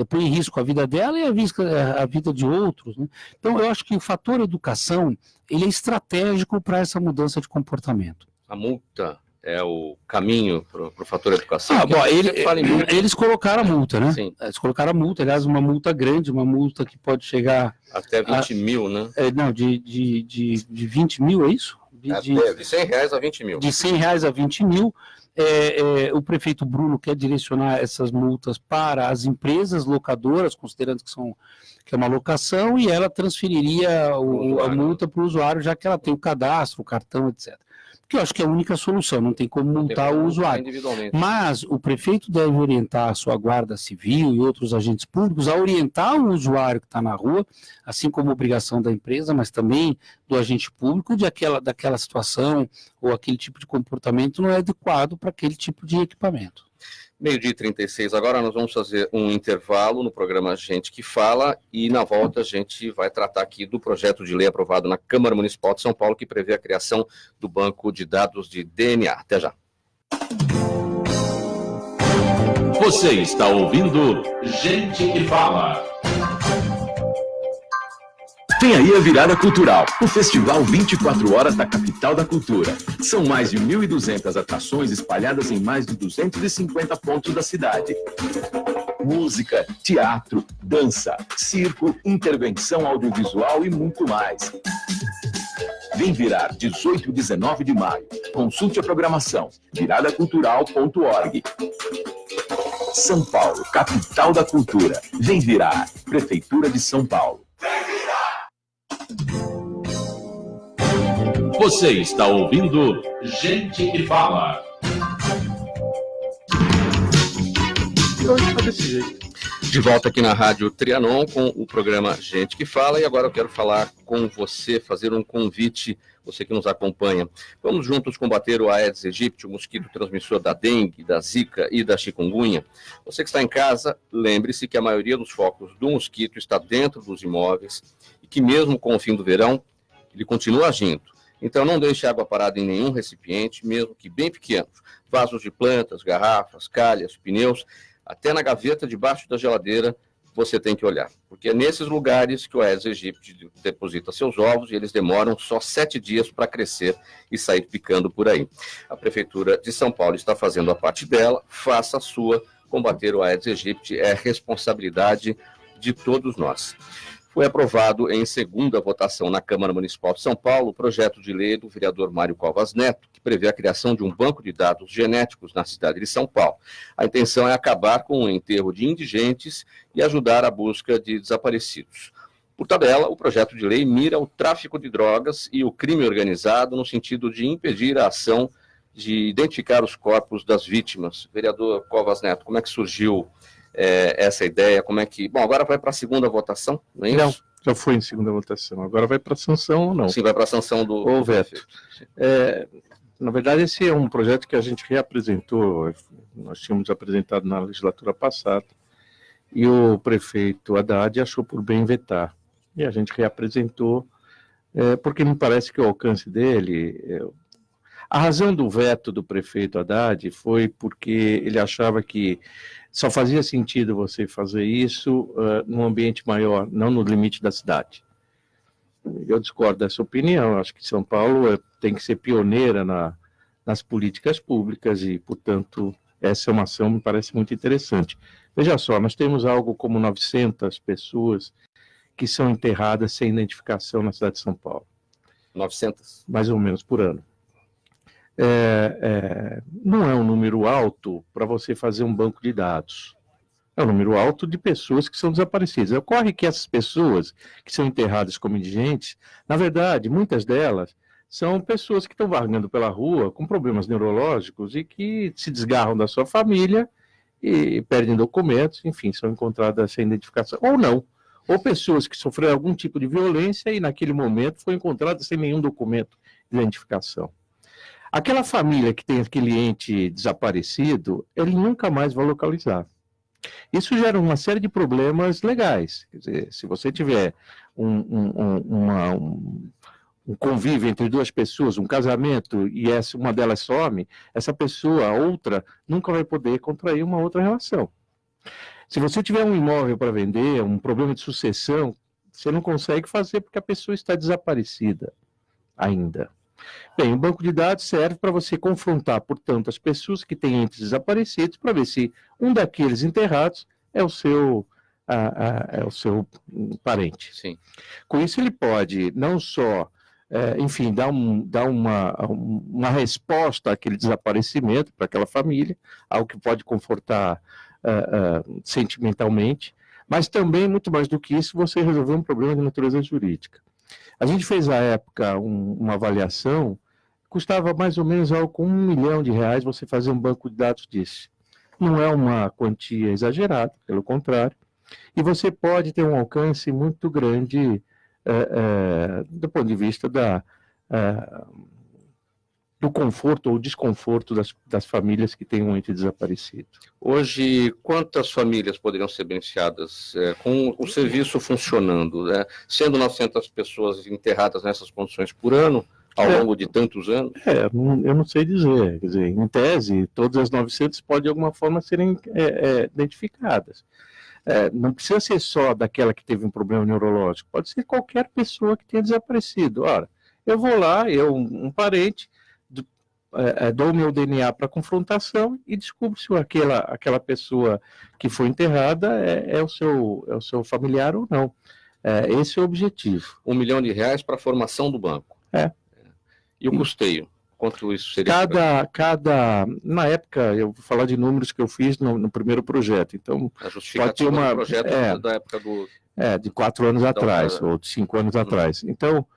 Põe em risco a vida dela e a vida de outros, né? Então, eu acho que o fator educação, ele é estratégico para essa mudança de comportamento. A multa é o caminho para o fator educação? Bom, eles colocaram a multa, né? Sim. Eles colocaram a multa, aliás, uma multa grande, uma multa que pode chegar... Até 20 mil, né? Não, de 20 mil, é isso? De R$100 a 20 mil. De R$100 a 20 mil. O prefeito Bruno quer direcionar essas multas para as empresas locadoras, considerando que é uma locação, e ela transferiria a multa para o usuário, já que ela tem o cadastro, o cartão, etc. Que eu acho que é a única solução, não tem como multar o usuário. Mas o prefeito deve orientar a sua guarda civil e outros agentes públicos a orientar o usuário que está na rua, assim como obrigação da empresa, mas também do agente público, daquela situação ou aquele tipo de comportamento não é adequado para aquele tipo de equipamento. 12h36, agora nós vamos fazer um intervalo no programa Gente que Fala, e na volta a gente vai tratar aqui do projeto de lei aprovado na Câmara Municipal de São Paulo, que prevê a criação do banco de dados de DNA. Até já. Você está ouvindo Gente que Fala. Vem aí a Virada Cultural, o festival 24 horas da capital da cultura. São mais de 1.200 atrações espalhadas em mais de 250 pontos da cidade. música, teatro, dança, circo, intervenção audiovisual e muito mais. Vem virar 18 e 19 de maio. Consulte a programação viradacultural.org. São Paulo, capital da cultura. Vem virar. Prefeitura de São Paulo. Você está ouvindo Gente que Fala. De volta aqui na Rádio Trianon com o programa Gente que Fala, e agora eu quero falar com você, fazer um convite, você que nos acompanha. Vamos juntos combater o Aedes aegypti, o mosquito transmissor da dengue, da zika e da chikungunya. Você que está em casa, lembre-se que a maioria dos focos do mosquito está dentro dos imóveis e que mesmo com o fim do verão, ele continua agindo. Então não deixe água parada em nenhum recipiente, mesmo que bem pequenos. Vasos de plantas, garrafas, calhas, pneus, até na gaveta debaixo da geladeira você tem que olhar. Porque é nesses lugares que o Aedes aegypti deposita seus ovos e eles demoram só 7 dias para crescer e sair picando por aí. A Prefeitura de São Paulo está fazendo a parte dela, faça a sua. Combater o Aedes aegypti é responsabilidade de todos nós. Foi aprovado em segunda votação na Câmara Municipal de São Paulo o projeto de lei do vereador Mário Covas Neto, que prevê a criação de um banco de dados genéticos na cidade de São Paulo. A intenção é acabar com o enterro de indigentes e ajudar a busca de desaparecidos. Por tabela, o projeto de lei mira o tráfico de drogas e o crime organizado no sentido de impedir a ação de identificar os corpos das vítimas. Vereador Covas Neto, como é que surgiu essa ideia? Como é que... Bom, agora vai para a segunda votação, não é isso? Não, já foi em segunda votação. Agora vai para a sanção ou não? Sim, vai para a sanção do veto. Na verdade, esse é um projeto que a gente reapresentou, nós tínhamos apresentado na legislatura passada, e o prefeito Haddad achou por bem vetar. E a gente reapresentou, porque me parece que o alcance dele... A razão do veto do prefeito Haddad foi porque ele achava que só fazia sentido você fazer isso num ambiente maior, não no limite da cidade. Eu discordo dessa opinião, acho que São Paulo tem que ser pioneira nas políticas públicas e, portanto, essa é uma ação que me parece muito interessante. Veja só, nós temos algo como 900 pessoas que são enterradas sem identificação na cidade de São Paulo. 900? Mais ou menos por ano. Não é um número alto para você fazer um banco de dados. É um número alto de pessoas que são desaparecidas. Ocorre que essas pessoas que são enterradas como indigentes, na verdade, muitas delas são pessoas que estão vagando pela rua com problemas neurológicos e que se desgarram da sua família e perdem documentos, enfim, são encontradas sem identificação. Ou não. Ou pessoas que sofreram algum tipo de violência e naquele momento foi encontrada sem nenhum documento de identificação. Aquela família que tem aquele ente desaparecido, ele nunca mais vai localizar. Isso gera uma série de problemas legais. Quer dizer, se você tiver um convívio entre duas pessoas, um casamento, e uma delas some, essa pessoa, a outra, nunca vai poder contrair uma outra relação. Se você tiver um imóvel para vender, um problema de sucessão, você não consegue fazer porque a pessoa está desaparecida ainda. Bem, o banco de dados serve para você confrontar, portanto, as pessoas que têm entes desaparecidos para ver se um daqueles enterrados é o seu parente. Sim. Com isso, ele pode não só, enfim, dar uma resposta àquele desaparecimento para aquela família, algo que pode confortar sentimentalmente, mas também, muito mais do que isso, você resolver um problema de natureza jurídica. A gente fez, à época, uma avaliação, custava mais ou menos algo com R$1 milhão você fazer um banco de dados desse. Não é uma quantia exagerada, pelo contrário, e você pode ter um alcance muito grande do ponto de vista do conforto ou desconforto das famílias que têm um ente desaparecido. Hoje, quantas famílias poderiam ser beneficiadas com o serviço funcionando, sendo 900 pessoas enterradas nessas condições por ano, ao longo de tantos anos? Eu não sei dizer. Quer dizer, em tese, todas as 900 podem, de alguma forma, serem identificadas. Não precisa ser só daquela que teve um problema neurológico, pode ser qualquer pessoa que tenha desaparecido. Ora, eu vou lá, um parente, dou o meu DNA para confrontação e descubro se aquela pessoa que foi enterrada é o seu familiar ou não. Esse é o objetivo. R$1 milhão para a formação do banco. E o custeio? Quanto isso seria? Na época, eu vou falar de números que eu fiz no primeiro projeto. Então, a justificativa do projeto da época do... de 4 anos atrás, ou de 5 anos atrás. Então,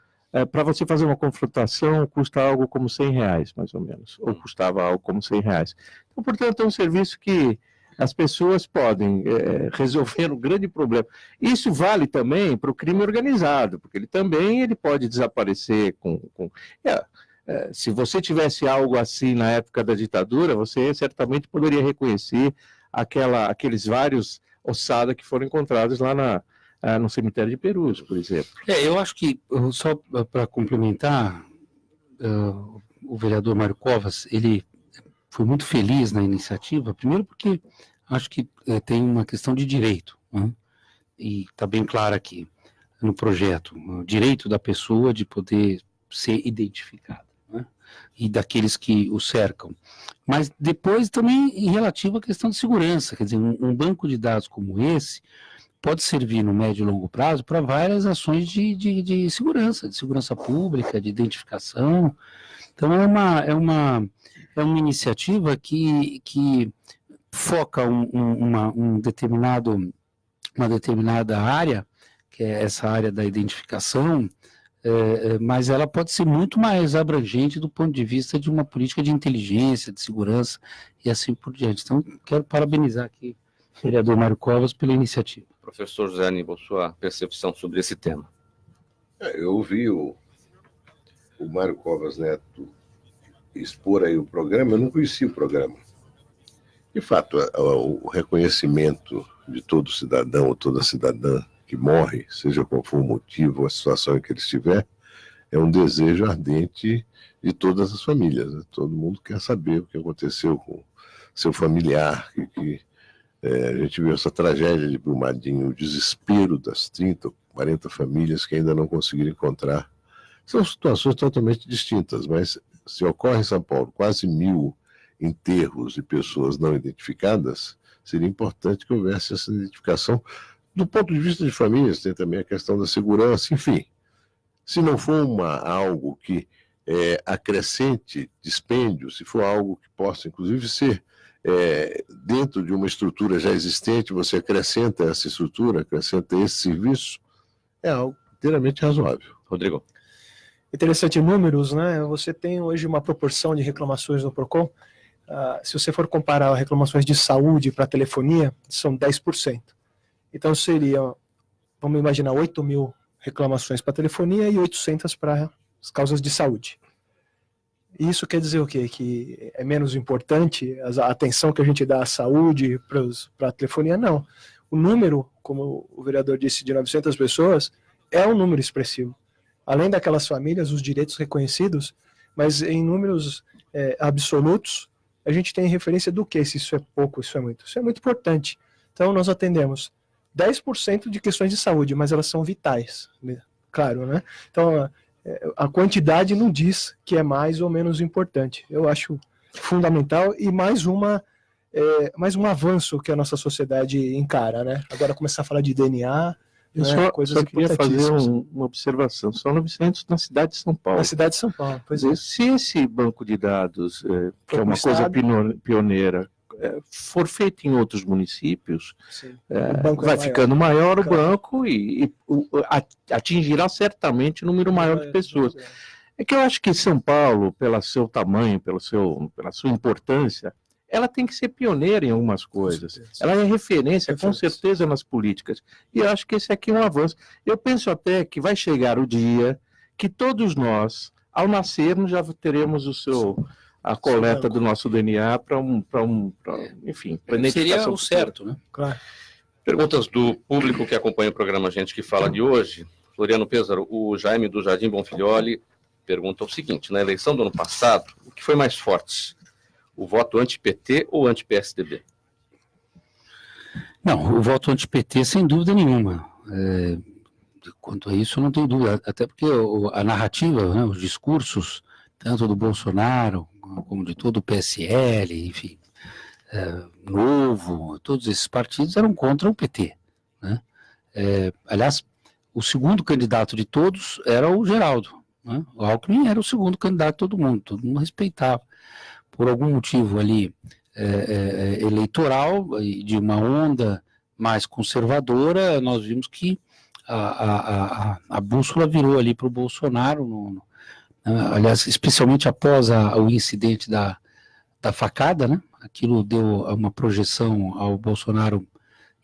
para você fazer uma confrontação, custa algo como R$100, mais ou menos. Ou custava algo como R$100. Então, portanto, é um serviço que as pessoas podem resolver um grande problema. Isso vale também para o crime organizado, porque ele pode desaparecer se você tivesse algo assim na época da ditadura, você certamente poderia reconhecer aqueles vários ossadas que foram encontrados lá no cemitério de Perus, por exemplo. Eu acho que, só para complementar, o vereador Mário Covas, ele foi muito feliz na iniciativa, primeiro porque acho que tem uma questão de direito, né? E está bem claro aqui no projeto, o direito da pessoa de poder ser identificada, né? E daqueles que o cercam. Mas depois também em relativo à questão de segurança, quer dizer, um banco de dados como esse pode servir no médio e longo prazo para várias ações de segurança pública, de identificação. Então é uma iniciativa que foca uma determinada área, que é essa área da identificação, mas ela pode ser muito mais abrangente do ponto de vista de uma política de inteligência, de segurança e assim por diante. Então, quero parabenizar aqui o vereador Mário Covas pela iniciativa. Professor José Aníbal, sua percepção sobre esse tema. Eu ouvi o Mário Covas Neto expor aí o programa, eu não conhecia o programa. De fato, o reconhecimento de todo cidadão ou toda cidadã que morre, seja qual for o motivo ou a situação em que ele estiver, é um desejo ardente de todas as famílias, né? Todo mundo quer saber o que aconteceu com seu familiar, a gente viu essa tragédia de Brumadinho, o desespero das 30, 40 famílias que ainda não conseguiram encontrar. São situações totalmente distintas, mas se ocorre em São Paulo quase 1.000 enterros de pessoas não identificadas, seria importante que houvesse essa identificação. Do ponto de vista de famílias, tem também a questão da segurança, enfim. Se não for algo que acrescente dispêndio, se for algo que possa, inclusive, ser dentro de uma estrutura já existente, você acrescenta essa estrutura, acrescenta esse serviço, é algo inteiramente razoável. Rodrigo. Interessante números, né? Você tem hoje uma proporção de reclamações no PROCON. Se você for comparar reclamações de saúde para telefonia, são 10%. Então seria, vamos imaginar, 8.000 reclamações para telefonia e 800 para as causas de saúde. Isso quer dizer o quê? Que é menos importante a atenção que a gente dá à saúde para a telefonia? Não. O número, como o vereador disse, de 900 pessoas, é um número expressivo. Além daquelas famílias, os direitos reconhecidos, mas em números absolutos, a gente tem referência do que? Se isso é pouco, isso é muito. Isso é muito importante. Então, nós atendemos 10% de questões de saúde, mas elas são vitais, claro, né? Então, a quantidade não diz que é mais ou menos importante. Eu acho fundamental e mais um avanço que a nossa sociedade encara, né? Agora começar a falar de DNA, eu só queria fazer uma observação. São 900 na cidade de São Paulo. Na cidade de São Paulo, pois é. Se esse banco de dados, que é uma coisa pioneira, for feito em outros municípios, vai ficando maior o banco e atingirá certamente um número maior de pessoas. É que eu acho que São Paulo, pelo seu tamanho, pela sua importância, ela tem que ser pioneira em algumas coisas. Ela é referência, com certeza, nas políticas. E eu acho que esse aqui é um avanço. Eu penso até que vai chegar o dia que todos nós, ao nascermos, já teremos a coleta do nosso DNA enfim, para identificação. Seria o certo, né? Claro. Perguntas do público que acompanha o programa Gente que Fala de hoje. Floriano Pêsaro, o Jaime do Jardim Bonfilholi pergunta o seguinte: na eleição do ano passado, o que foi mais forte? O voto anti-PT ou anti-PSDB? Não, o voto anti-PT, sem dúvida nenhuma. Quanto a isso, eu não tenho dúvida. Até porque a narrativa, né, os discursos, tanto do Bolsonaro como de todo o PSL, enfim, Novo, todos esses partidos eram contra o PT, né? Aliás, o segundo candidato de todos era o Geraldo, né? O Alckmin era o segundo candidato de todo mundo respeitava. Por algum motivo ali eleitoral, de uma onda mais conservadora, nós vimos que a bússola virou ali para o Bolsonaro, aliás, especialmente após o incidente da facada, né? Aquilo deu uma projeção ao Bolsonaro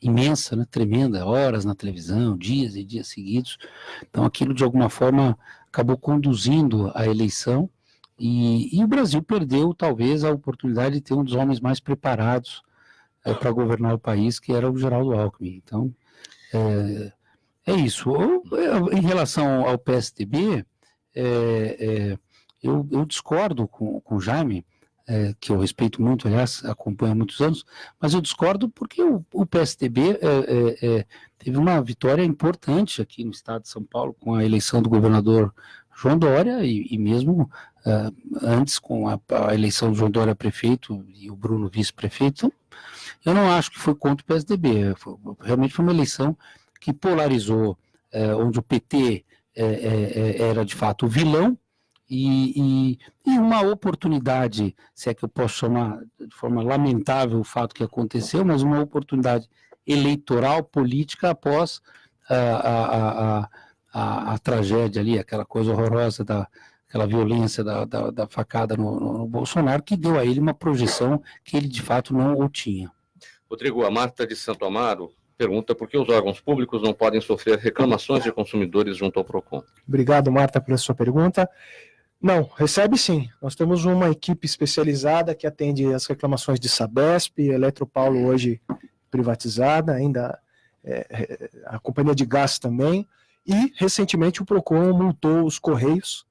imensa, né? Tremenda, horas na televisão, dias e dias seguidos. Então aquilo de alguma forma acabou conduzindo a eleição e o Brasil perdeu talvez a oportunidade de ter um dos homens mais preparados para governar o país, que era o Geraldo Alckmin. Então é isso. Em relação ao PSDB, eu discordo com o Jaime, que eu respeito muito, aliás, acompanho há muitos anos, mas eu discordo porque o PSDB teve uma vitória importante aqui no estado de São Paulo com a eleição do governador João Dória e mesmo antes com a eleição do João Dória prefeito e o Bruno vice-prefeito. Então, eu não acho que foi contra o PSDB, realmente foi uma eleição que polarizou, onde o PT era de fato o vilão, e uma oportunidade, se é que eu posso chamar de forma lamentável o fato que aconteceu, mas uma oportunidade eleitoral, política, após a tragédia ali, aquela coisa horrorosa, aquela violência da facada no Bolsonaro, que deu a ele uma projeção que ele de fato não o tinha. Rodrigo, a Marta de Santo Amaro pergunta por que os órgãos públicos não podem sofrer reclamações de consumidores junto ao PROCON. Obrigado, Marta, pela sua pergunta. Não, recebe sim. Nós temos uma equipe especializada que atende as reclamações de Sabesp, Eletropaulo hoje privatizada, ainda a companhia de gás também, e recentemente o PROCON multou os Correios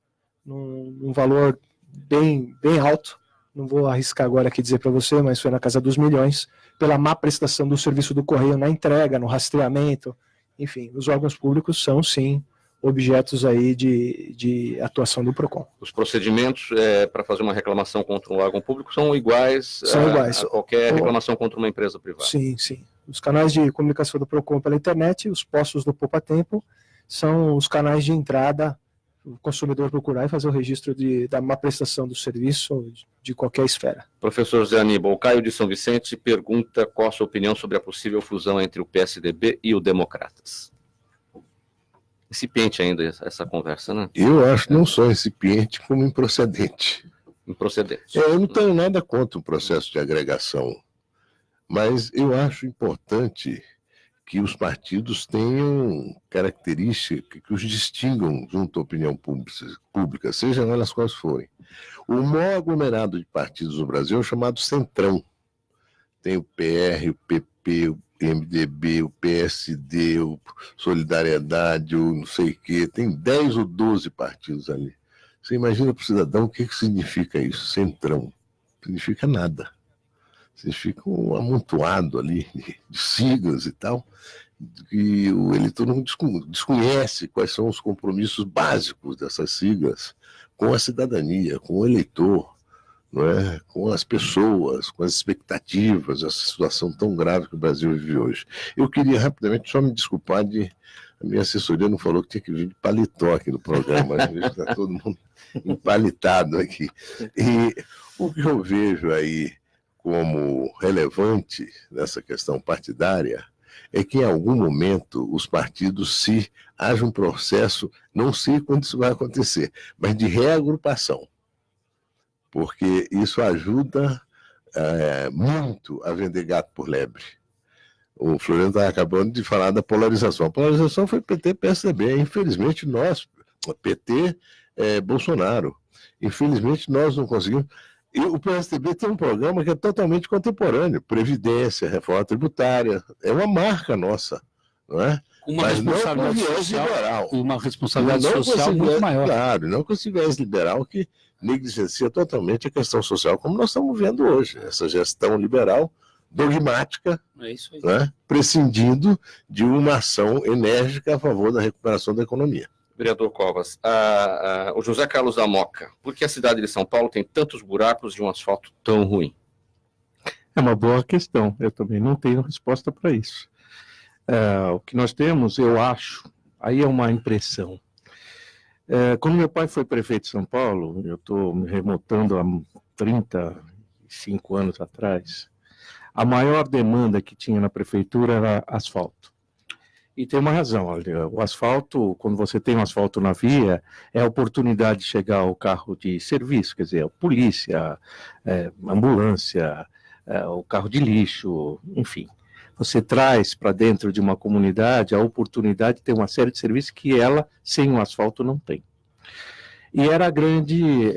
num valor bem alto, não vou arriscar agora aqui dizer para você, mas foi na casa dos milhões, pela má prestação do serviço do Correio na entrega, no rastreamento, enfim, os órgãos públicos são sim objetos aí de atuação do PROCON. Os procedimentos para fazer uma reclamação contra um órgão público são iguais, a qualquer reclamação contra uma empresa privada? Sim, sim. Os canais de comunicação do PROCON pela internet, os postos do Poupa Tempo, são os canais de entrada, o consumidor procurar e fazer o registro da má prestação do serviço de qualquer esfera. Professor Zé Aníbal, o Caio de São Vicente pergunta qual a sua opinião sobre a possível fusão entre o PSDB e o Democratas. Incipiente ainda essa conversa, né? Eu acho não só incipiente, como improcedente. Improcedente. Eu não tenho nada contra o processo de agregação, mas eu acho importante que os partidos tenham características que os distingam junto à opinião pública, sejam elas quais forem. O maior aglomerado de partidos no Brasil é o chamado Centrão. Tem o PR, o PP, o MDB, o PSD, o Solidariedade, o não sei o quê, tem 10 ou 12 partidos ali. Você imagina para o cidadão o que significa isso, Centrão? Não significa nada. Significa um amontoado ali de siglas e tal, que o eleitor não desconhece quais são os compromissos básicos dessas siglas com a cidadania, com o eleitor, não é? Com as pessoas, com as expectativas, essa situação tão grave que o Brasil vive hoje. Eu queria rapidamente só me desculpar a minha assessoria não falou que tinha que vir de paletó aqui no programa, mas está todo mundo empalitado aqui. E o que eu vejo aí como relevante nessa questão partidária é que em algum momento os partidos haja um processo, não sei quando isso vai acontecer, mas de reagrupação, porque isso ajuda muito a vender gato por lebre. O Floriano está acabando de falar da polarização. A polarização foi PT-PSDB. Infelizmente nós, PT, Bolsonaro. Infelizmente nós não conseguimos. E o PSDB tem um programa que é totalmente contemporâneo. Previdência, reforma tributária. É uma marca nossa, não é? Uma responsabilidade social, uma responsabilidade social muito maior. Claro, não com esse viés liberal que negligencia totalmente a questão social, como nós estamos vendo hoje. Essa gestão liberal dogmática, isso aí. Né, prescindindo de uma ação enérgica a favor da recuperação da economia. Vereador Covas, o José Carlos da Moca, por que a cidade de São Paulo tem tantos buracos e um asfalto tão ruim? É uma boa questão, eu também não tenho resposta para isso. O que nós temos, eu acho, aí é uma impressão. Quando meu pai foi prefeito de São Paulo, eu estou me remontando a 35 anos atrás, a maior demanda que tinha na prefeitura era asfalto. E tem uma razão, olha, o asfalto, quando você tem um asfalto na via, é a oportunidade de chegar ao carro de serviço, quer dizer, a polícia, ambulância, o carro de lixo, enfim. Você traz para dentro de uma comunidade a oportunidade de ter uma série de serviços que ela, sem o asfalto, não tem. E era a grande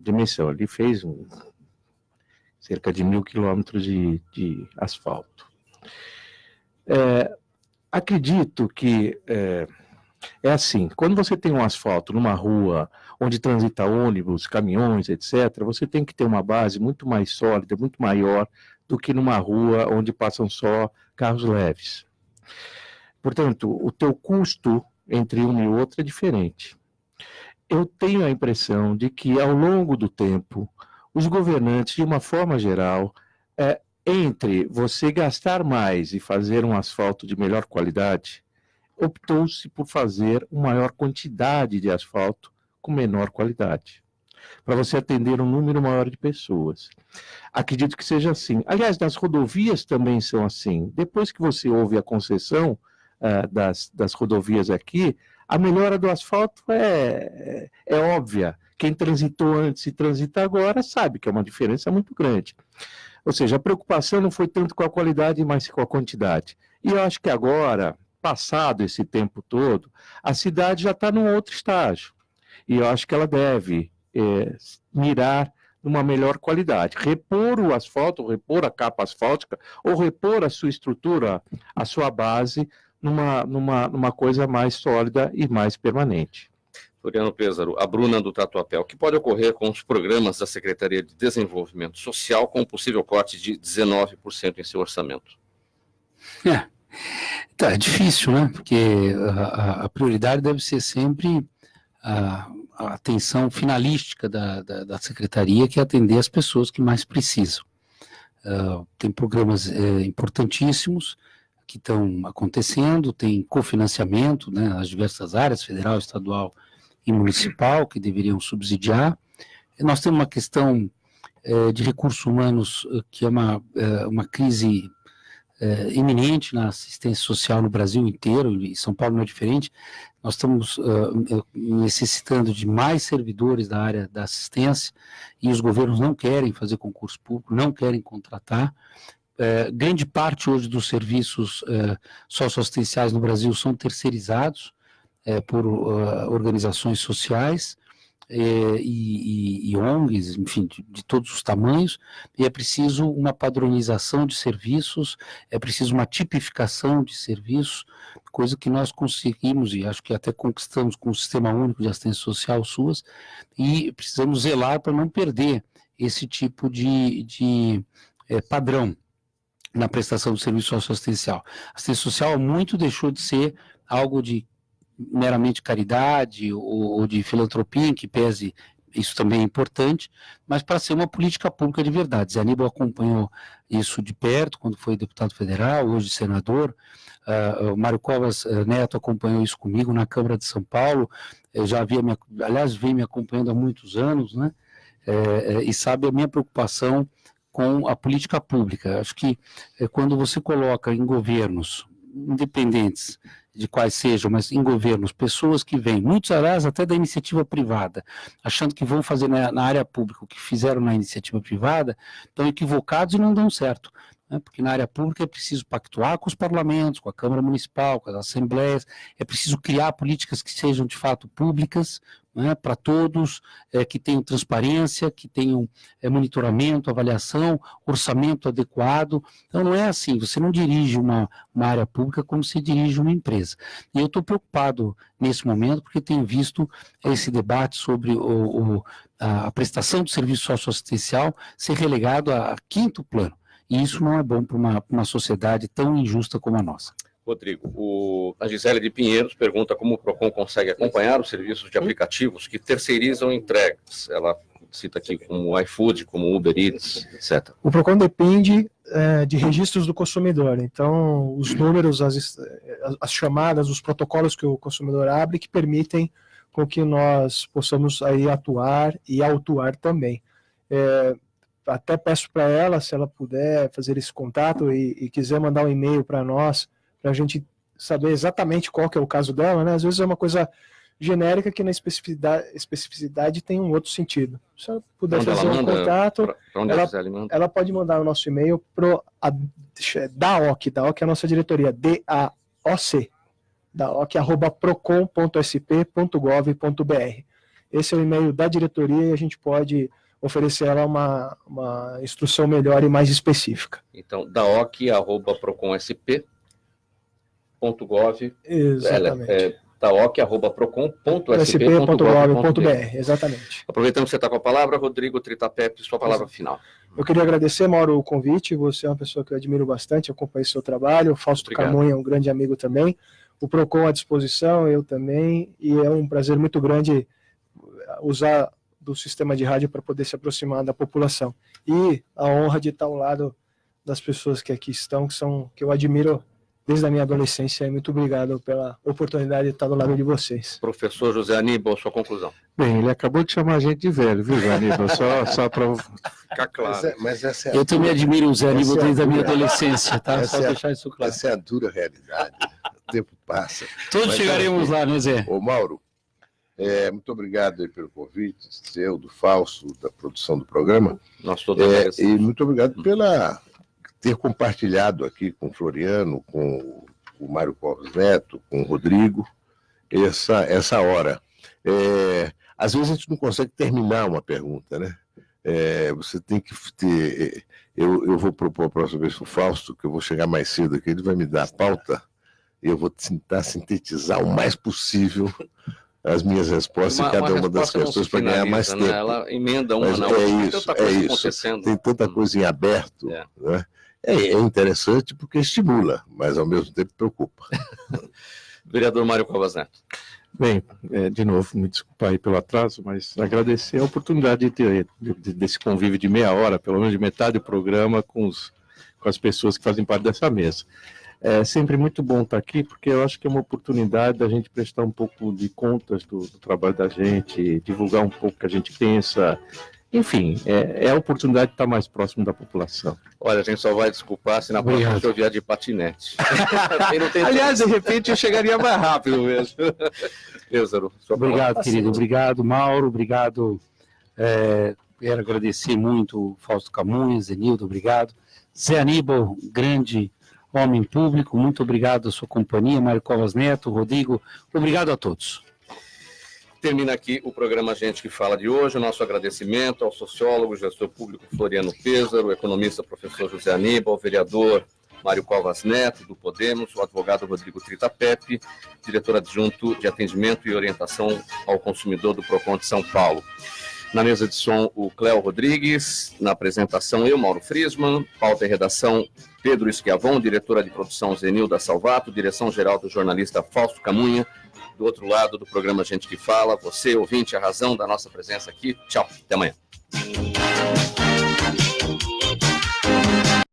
dimensão, ele fez cerca de 1.000 quilômetros de asfalto. Acredito que é assim, quando você tem um asfalto numa rua onde transita ônibus, caminhões, etc., você tem que ter uma base muito mais sólida, muito maior do que numa rua onde passam só carros leves. Portanto, o teu custo entre um e outro é diferente. Eu tenho a impressão de que, ao longo do tempo, os governantes, de uma forma geral, entre você gastar mais e fazer um asfalto de melhor qualidade, optou-se por fazer uma maior quantidade de asfalto com menor qualidade, para você atender um número maior de pessoas. Acredito que seja assim. Aliás, nas rodovias também são assim. Depois que você ouve a concessão das rodovias aqui, a melhora do asfalto é óbvia. Quem transitou antes e transita agora sabe que é uma diferença muito grande. Ou seja, a preocupação não foi tanto com a qualidade, mas com a quantidade. E eu acho que agora, passado esse tempo todo, a cidade já está num outro estágio. E eu acho que ela deve mirar numa melhor qualidade. Repor o asfalto, repor a capa asfáltica, ou repor a sua estrutura, a sua base, numa coisa mais sólida e mais permanente. Floriano Pêssaro, a Bruna do Tatuapé, o que pode ocorrer com os programas da Secretaria de Desenvolvimento Social com o possível corte de 19% em seu orçamento? É difícil, né? Porque a prioridade deve ser sempre a atenção finalística da Secretaria, que é atender as pessoas que mais precisam. Tem programas importantíssimos que estão acontecendo, tem cofinanciamento, né, nas diversas áreas, federal, estadual e municipal, que deveriam subsidiar. Nós temos uma questão de recursos humanos que é uma crise iminente na assistência social no Brasil inteiro, e São Paulo não é diferente. Nós estamos necessitando de mais servidores da área da assistência, e os governos não querem fazer concurso público, não querem contratar. Grande parte hoje dos serviços socioassistenciais no Brasil são terceirizados por organizações sociais e ONGs, enfim, de todos os tamanhos, e é preciso uma padronização de serviços, é preciso uma tipificação de serviços, coisa que nós conseguimos, e acho que até conquistamos com o Sistema Único de Assistência Social, SUAS, e precisamos zelar para não perder esse tipo de padrão na prestação do serviço socioassistencial. A assistência social muito deixou de ser algo de meramente caridade ou de filantropia, em que pese, isso também é importante, mas para ser uma política pública de verdade. Zé Aníbal acompanhou isso de perto quando foi deputado federal, hoje senador. O Mário Covas Neto acompanhou isso comigo na Câmara de São Paulo, aliás, vem me acompanhando há muitos anos, né? E sabe a minha preocupação com a política pública. Acho que quando você coloca em governos, independentes de quais sejam, mas em governos, pessoas que vêm, muitos aliás até da iniciativa privada, achando que vão fazer na área pública o que fizeram na iniciativa privada, estão equivocados e não dão certo. Porque na área pública é preciso pactuar com os parlamentos, com a Câmara Municipal, com as assembleias, é preciso criar políticas que sejam de fato públicas, para todos, que tenham transparência, que tenham monitoramento, avaliação, orçamento adequado. Então não é assim, você não dirige uma área pública como se dirige uma empresa. E eu estou preocupado nesse momento, porque tenho visto esse debate sobre a prestação do serviço socioassistencial ser relegado a quinto plano. E isso não é bom para uma sociedade tão injusta como a nossa. Rodrigo, a Gisele de Pinheiros pergunta como o PROCON consegue acompanhar os serviços de aplicativos que terceirizam entregas. Ela cita aqui como iFood, como Uber Eats, etc. O PROCON depende de registros do consumidor. Então, os números, as chamadas, os protocolos que o consumidor abre que permitem com que nós possamos aí atuar e autuar também. Até peço para ela, se ela puder fazer esse contato e quiser mandar um e-mail para nós, para a gente saber exatamente qual que é o caso dela, né? Às vezes é uma coisa genérica que na especificidade tem um outro sentido. Se ela puder fazer um contato, ela pode mandar o nosso e-mail para DAOC é a nossa diretoria, DAOC, procon.sp.gov.br. Esse é o e-mail da diretoria e a gente pode oferecer ela uma instrução melhor e mais específica. Então, daoc@proconsp.gov. Exatamente. daoc@procon.sp.gov.br. Exatamente. Aproveitando que você está com a palavra, Rodrigo Tritapepe, sua palavra final. Eu queria agradecer, Mauro, o convite. Você é uma pessoa que eu admiro bastante, acompanho seu trabalho. O Fausto Camunha é um grande amigo também. O PROCON à disposição, eu também. E é um prazer muito grande usar do sistema de rádio para poder se aproximar da população. E a honra de estar ao lado das pessoas que aqui estão, que eu admiro desde a minha adolescência. Muito obrigado pela oportunidade de estar do lado de vocês. Professor José Aníbal, sua conclusão. Bem, ele acabou de chamar a gente de velho, viu, Zé Aníbal? Só para ficar claro. Mas essa é Eu também admiro o Zé Aníbal desde a minha adolescência, tá? Só deixar isso claro. Essa é a dura realidade. O tempo passa. Todos chegaremos lá, né, Zé? Ô, Mauro, muito obrigado aí pelo convite, seu, do Fausto, da produção do programa. Nós todos agradecemos. E muito obrigado pela ter compartilhado aqui com o Floriano, com o Mário Covas Neto, com o Rodrigo, essa hora. Às vezes a gente não consegue terminar uma pergunta, né? Você tem que ter... Eu vou propor a próxima vez para o Fausto, que eu vou chegar mais cedo aqui, ele vai me dar a pauta, e eu vou tentar sintetizar o mais possível as minhas respostas em cada uma das questões para ganhar mais tempo. Ela emenda uma na outra. Tem tanta coisa em aberto, né? É interessante porque estimula, mas ao mesmo tempo preocupa. Vereador Mário Covas Neto. Bem, de novo, me desculpa aí pelo atraso, mas agradecer a oportunidade de ter desse convívio de meia hora, pelo menos de metade do programa, com as pessoas que fazem parte dessa mesa. É sempre muito bom estar aqui, porque eu acho que é uma oportunidade da gente prestar um pouco de contas do trabalho da gente, divulgar um pouco o que a gente pensa. Enfim, é a oportunidade de estar mais próximo da população. Olha, a gente só vai desculpar se na próxima eu vier de patinete. Aliás, de repente eu chegaria mais rápido mesmo. Obrigado, querido. Obrigado, Mauro. Obrigado. Quero agradecer muito o Fausto Camunha, Zenildo, obrigado. Zé Aníbal, grande homem público, muito obrigado à sua companhia, Mário Covas Neto, Rodrigo, obrigado a todos. Termina aqui o programa Gente que Fala de hoje. O nosso agradecimento ao sociólogo, gestor público Floriano Pêssaro, o economista professor José Aníbal, o vereador Mário Covas Neto, do Podemos, o advogado Rodrigo Tritapepe, diretor adjunto de atendimento e orientação ao consumidor do PROCON de São Paulo. Na mesa de som, o Cléo Rodrigues, na apresentação eu, Mauro Friesman, pauta e redação Pedro Esquiavon, diretora de produção Zenilda Salvato, direção-geral do jornalista Fausto Camunha. Do outro lado do programa Gente que Fala, você, ouvinte, a razão da nossa presença aqui. Tchau, até amanhã.